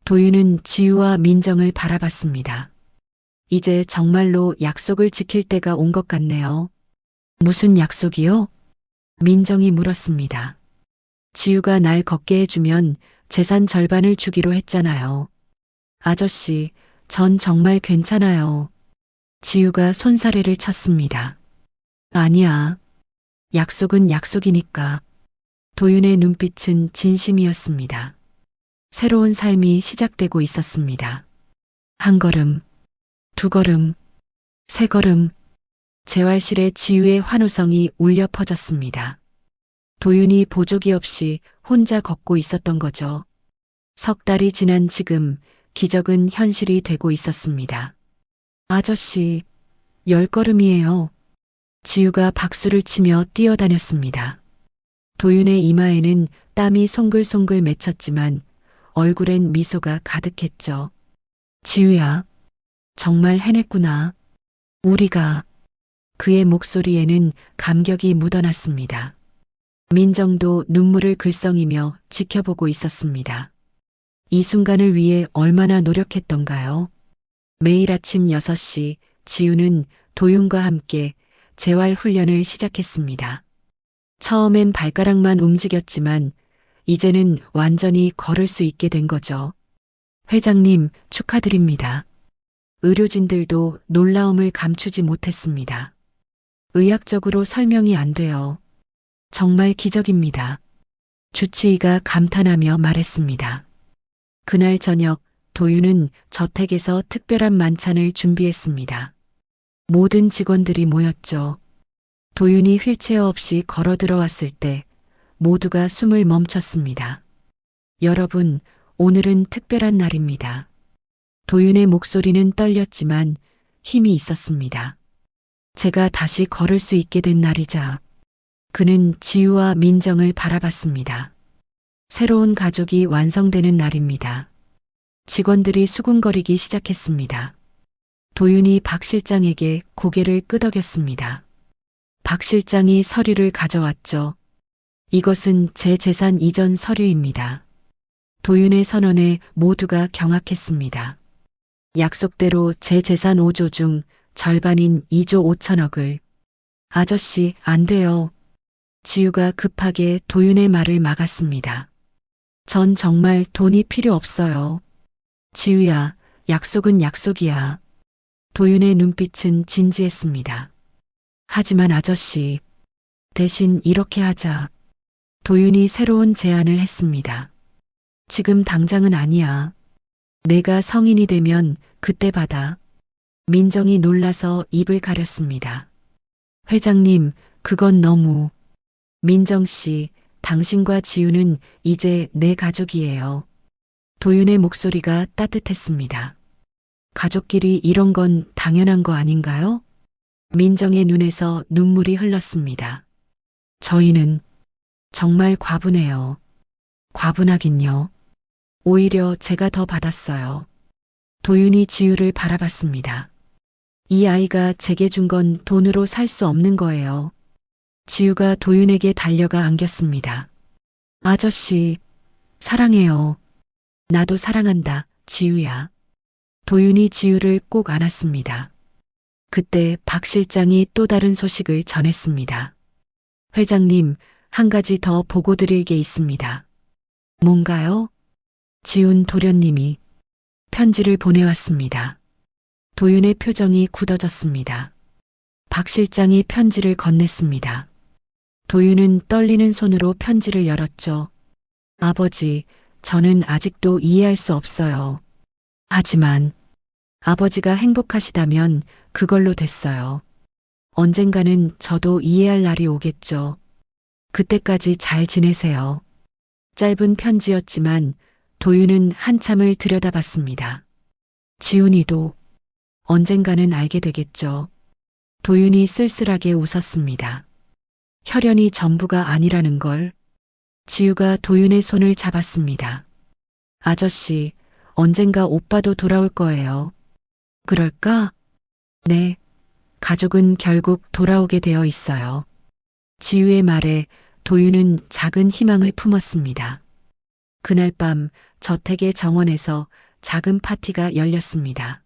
도윤은 지우와 민정을 바라봤습니다. 이제 정말로 약속을 지킬 때가 온 것 같네요. 무슨 약속이요? 민정이 물었습니다. 지우가 날 걷게 해주면 재산 절반을 주기로 했잖아요. 아저씨, 전 정말 괜찮아요. 지우가 손사래를 쳤습니다. 아니야. 약속은 약속이니까. 도윤의 눈빛은 진심이었습니다. 새로운 삶이 시작되고 있었습니다. 한 걸음, 두 걸음, 세 걸음, 재활실에 지우의 환호성이 울려 퍼졌습니다. 도윤이 보조기 없이 혼자 걷고 있었던 거죠. 석 달이 지난 지금 기적은 현실이 되고 있었습니다. 아저씨, 10걸음이에요. 지우가 박수를 치며 뛰어다녔습니다. 도윤의 이마에는 땀이 송글송글 맺혔지만 얼굴엔 미소가 가득했죠. 지우야, 정말 해냈구나. 우리가. 그의 목소리에는 감격이 묻어났습니다. 민정도 눈물을 글썽이며 지켜보고 있었습니다. 이 순간을 위해 얼마나 노력했던가요? 매일 아침 6시 지우는 도윤과 함께 재활 훈련을 시작했습니다. 처음엔 발가락만 움직였지만 이제는 완전히 걸을 수 있게 된 거죠. 회장님, 축하드립니다. 의료진들도 놀라움을 감추지 못했습니다. 의학적으로 설명이 안 돼요. 정말 기적입니다. 주치의가 감탄하며 말했습니다. 그날 저녁 도윤은 저택에서 특별한 만찬을 준비했습니다. 모든 직원들이 모였죠. 도윤이 휠체어 없이 걸어 들어왔을 때 모두가 숨을 멈췄습니다. 여러분, 오늘은 특별한 날입니다. 도윤의 목소리는 떨렸지만 힘이 있었습니다. 제가 다시 걸을 수 있게 된 날이자. 그는 지우와 민정을 바라봤습니다. 새로운 가족이 완성되는 날입니다. 직원들이 수군거리기 시작했습니다. 도윤이 박 실장에게 고개를 끄덕였습니다. 박 실장이 서류를 가져왔죠. 이것은 제 재산 이전 서류입니다. 도윤의 선언에 모두가 경악했습니다. 약속대로 제 재산 5조 중 절반인 2조 5천억을. 아저씨, 안 돼요. 지우가 급하게 도윤의 말을 막았습니다. 전 정말 돈이 필요 없어요. 지우야, 약속은 약속이야. 도윤의 눈빛은 진지했습니다. 하지만 아저씨, 대신 이렇게 하자. 도윤이 새로운 제안을 했습니다. 지금 당장은 아니야. 내가 성인이 되면 그때 받아. 민정이 놀라서 입을 가렸습니다. 회장님, 그건 너무. 민정 씨, 당신과 지우는 이제 내 가족이에요. 도윤의 목소리가 따뜻했습니다. 가족끼리 이런 건 당연한 거 아닌가요? 민정의 눈에서 눈물이 흘렀습니다. 저희는 정말 과분해요. 과분하긴요. 오히려 제가 더 받았어요. 도윤이 지우를 바라봤습니다. 이 아이가 제게 준 건 돈으로 살 수 없는 거예요. 지우가 도윤에게 달려가 안겼습니다. 아저씨, 사랑해요. 나도 사랑한다, 지우야. 도윤이 지우를 꼭 안았습니다. 그때 박 실장이 또 다른 소식을 전했습니다. 회장님, 한 가지 더 보고 드릴 게 있습니다. 뭔가요? 지훈 도련님이 편지를 보내왔습니다. 도윤의 표정이 굳어졌습니다. 박 실장이 편지를 건넸습니다. 도윤은 떨리는 손으로 편지를 열었죠. 아버지, 저는 아직도 이해할 수 없어요. 하지만 아버지가 행복하시다면 그걸로 됐어요. 언젠가는 저도 이해할 날이 오겠죠. 그때까지 잘 지내세요. 짧은 편지였지만 도윤은 한참을 들여다봤습니다. 지훈이도 언젠가는 알게 되겠죠. 도윤이 쓸쓸하게 웃었습니다. 혈연이 전부가 아니라는 걸. 지우가 도윤의 손을 잡았습니다. 아저씨, 언젠가 오빠도 돌아올 거예요. 그럴까? 네. 가족은 결국 돌아오게 되어 있어요. 지우의 말에 도윤은 작은 희망을 품었습니다. 그날 밤 저택의 정원에서 작은 파티가 열렸습니다.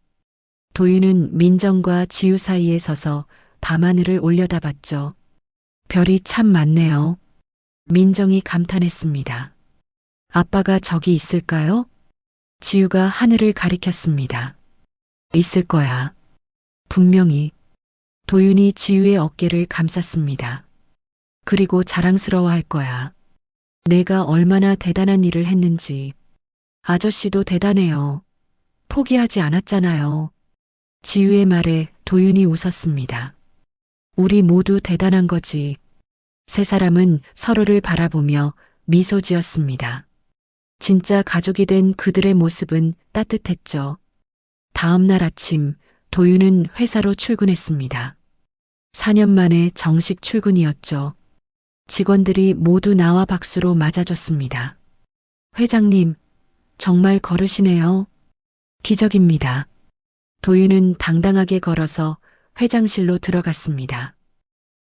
도윤은 민정과 지우 사이에 서서 밤하늘을 올려다봤죠. 별이 참 많네요. 민정이 감탄했습니다. 아빠가 저기 있을까요? 지우가 하늘을 가리켰습니다. 있을 거야. 분명히. 도윤이 지우의 어깨를 감쌌습니다. 그리고 자랑스러워할 거야. 내가 얼마나 대단한 일을 했는지. 아저씨도 대단해요. 포기하지 않았잖아요. 지우의 말에 도윤이 웃었습니다. 우리 모두 대단한 거지. 세 사람은 서로를 바라보며 미소 지었습니다. 진짜 가족이 된 그들의 모습은 따뜻했죠. 다음 날 아침 도윤은 회사로 출근했습니다. 4년 만에 정식 출근이었죠. 직원들이 모두 나와 박수로 맞아줬습니다. 회장님, 정말 걸으시네요. 기적입니다. 도윤은 당당하게 걸어서 회장실로 들어갔습니다.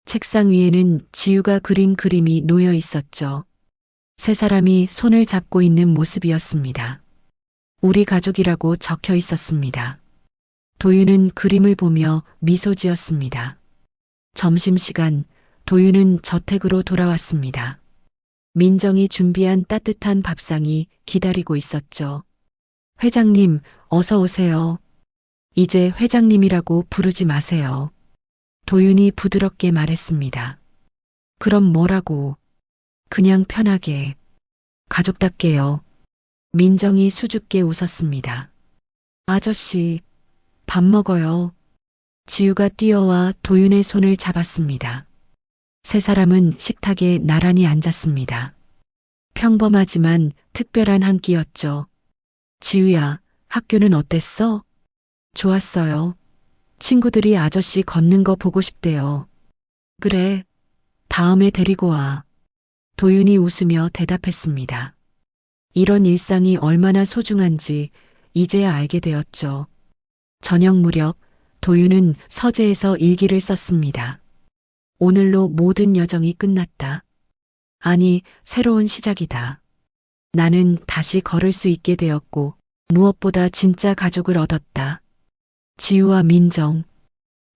책상 위에는 지우가 그린 그림이 놓여 있었죠. 세 사람이 손을 잡고 있는 모습이었습니다. 우리 가족이라고 적혀 있었습니다. 도윤은 그림을 보며 미소 지었습니다. 점심시간, 도윤은 저택으로 돌아왔습니다. 민정이 준비한 따뜻한 밥상이 기다리고 있었죠. 회장님, 어서 오세요. 이제 회장님이라고 부르지 마세요. 도윤이 부드럽게 말했습니다. 그럼 뭐라고? 그냥 편하게. 가족답게요. 민정이 수줍게 웃었습니다. 아저씨, 밥 먹어요. 지우가 뛰어와 도윤의 손을 잡았습니다. 세 사람은 식탁에 나란히 앉았습니다. 평범하지만 특별한 한 끼였죠. 지우야, 학교는 어땠어? 좋았어요. 친구들이 아저씨 걷는 거 보고 싶대요. 그래, 다음에 데리고 와. 도윤이 웃으며 대답했습니다. 이런 일상이 얼마나 소중한지 이제야 알게 되었죠. 저녁 무렵 도윤은 서재에서 일기를 썼습니다. 오늘로 모든 여정이 끝났다. 아니, 새로운 시작이다. 나는 다시 걸을 수 있게 되었고, 무엇보다 진짜 가족을 얻었다. 지우와 민정.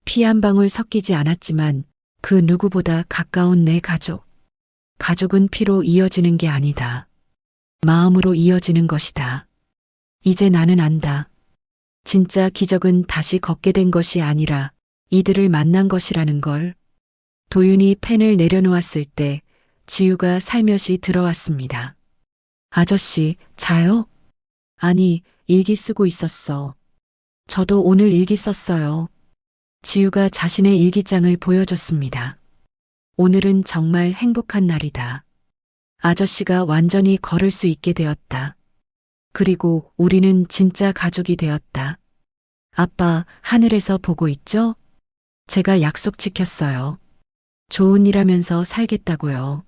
피 한 방울 섞이지 않았지만 그 누구보다 가까운 내 가족. 가족은 피로 이어지는 게 아니다. 마음으로 이어지는 것이다. 이제 나는 안다. 진짜 기적은 다시 걷게 된 것이 아니라 이들을 만난 것이라는 걸. 도윤이 펜을 내려놓았을 때 지우가 살며시 들어왔습니다. 아저씨, 자요? 아니, 일기 쓰고 있었어. 저도 오늘 일기 썼어요. 지우가 자신의 일기장을 보여줬습니다. 오늘은 정말 행복한 날이다. 아저씨가 완전히 걸을 수 있게 되었다. 그리고 우리는 진짜 가족이 되었다. 아빠, 하늘에서 보고 있죠? 제가 약속 지켰어요. 좋은 일 하면서 살겠다고요.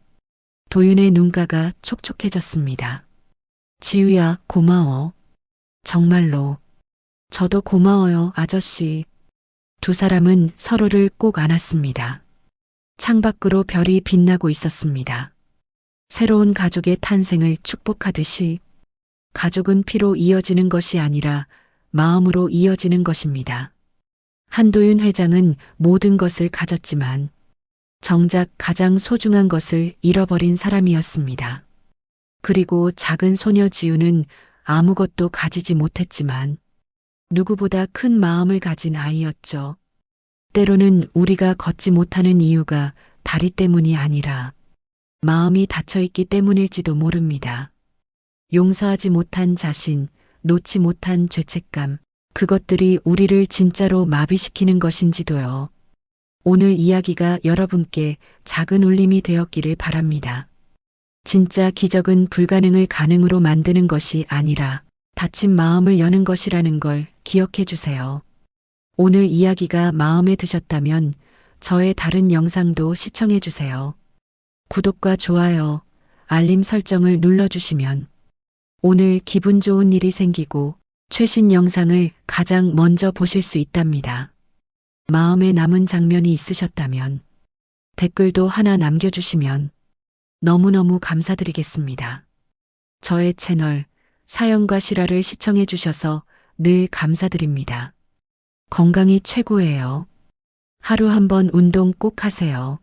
도윤의 눈가가 촉촉해졌습니다. 지우야, 고마워. 정말로. 저도 고마워요, 아저씨. 두 사람은 서로를 꼭 안았습니다. 창밖으로 별이 빛나고 있었습니다. 새로운 가족의 탄생을 축복하듯이 가족은 피로 이어지는 것이 아니라 마음으로 이어지는 것입니다. 한도윤 회장은 모든 것을 가졌지만 정작 가장 소중한 것을 잃어버린 사람이었습니다. 그리고 작은 소녀 지우는 아무것도 가지지 못했지만 누구보다 큰 마음을 가진 아이였죠. 때로는 우리가 걷지 못하는 이유가 다리 때문이 아니라 마음이 닫혀있기 때문일지도 모릅니다. 용서하지 못한 자신, 놓지 못한 죄책감, 그것들이 우리를 진짜로 마비시키는 것인지도요. 오늘 이야기가 여러분께 작은 울림이 되었기를 바랍니다. 진짜 기적은 불가능을 가능으로 만드는 것이 아니라 닫힌 마음을 여는 것이라는 걸 기억해 주세요. 오늘 이야기가 마음에 드셨다면 저의 다른 영상도 시청해 주세요. 구독과 좋아요, 알림 설정을 눌러주시면 오늘 기분 좋은 일이 생기고 최신 영상을 가장 먼저 보실 수 있답니다. 마음에 남은 장면이 있으셨다면 댓글도 하나 남겨주시면 너무너무 감사드리겠습니다. 저의 채널 사연과 실화를 시청해 주셔서 늘 감사드립니다. 건강이 최고예요. 하루 한번 운동 꼭 하세요.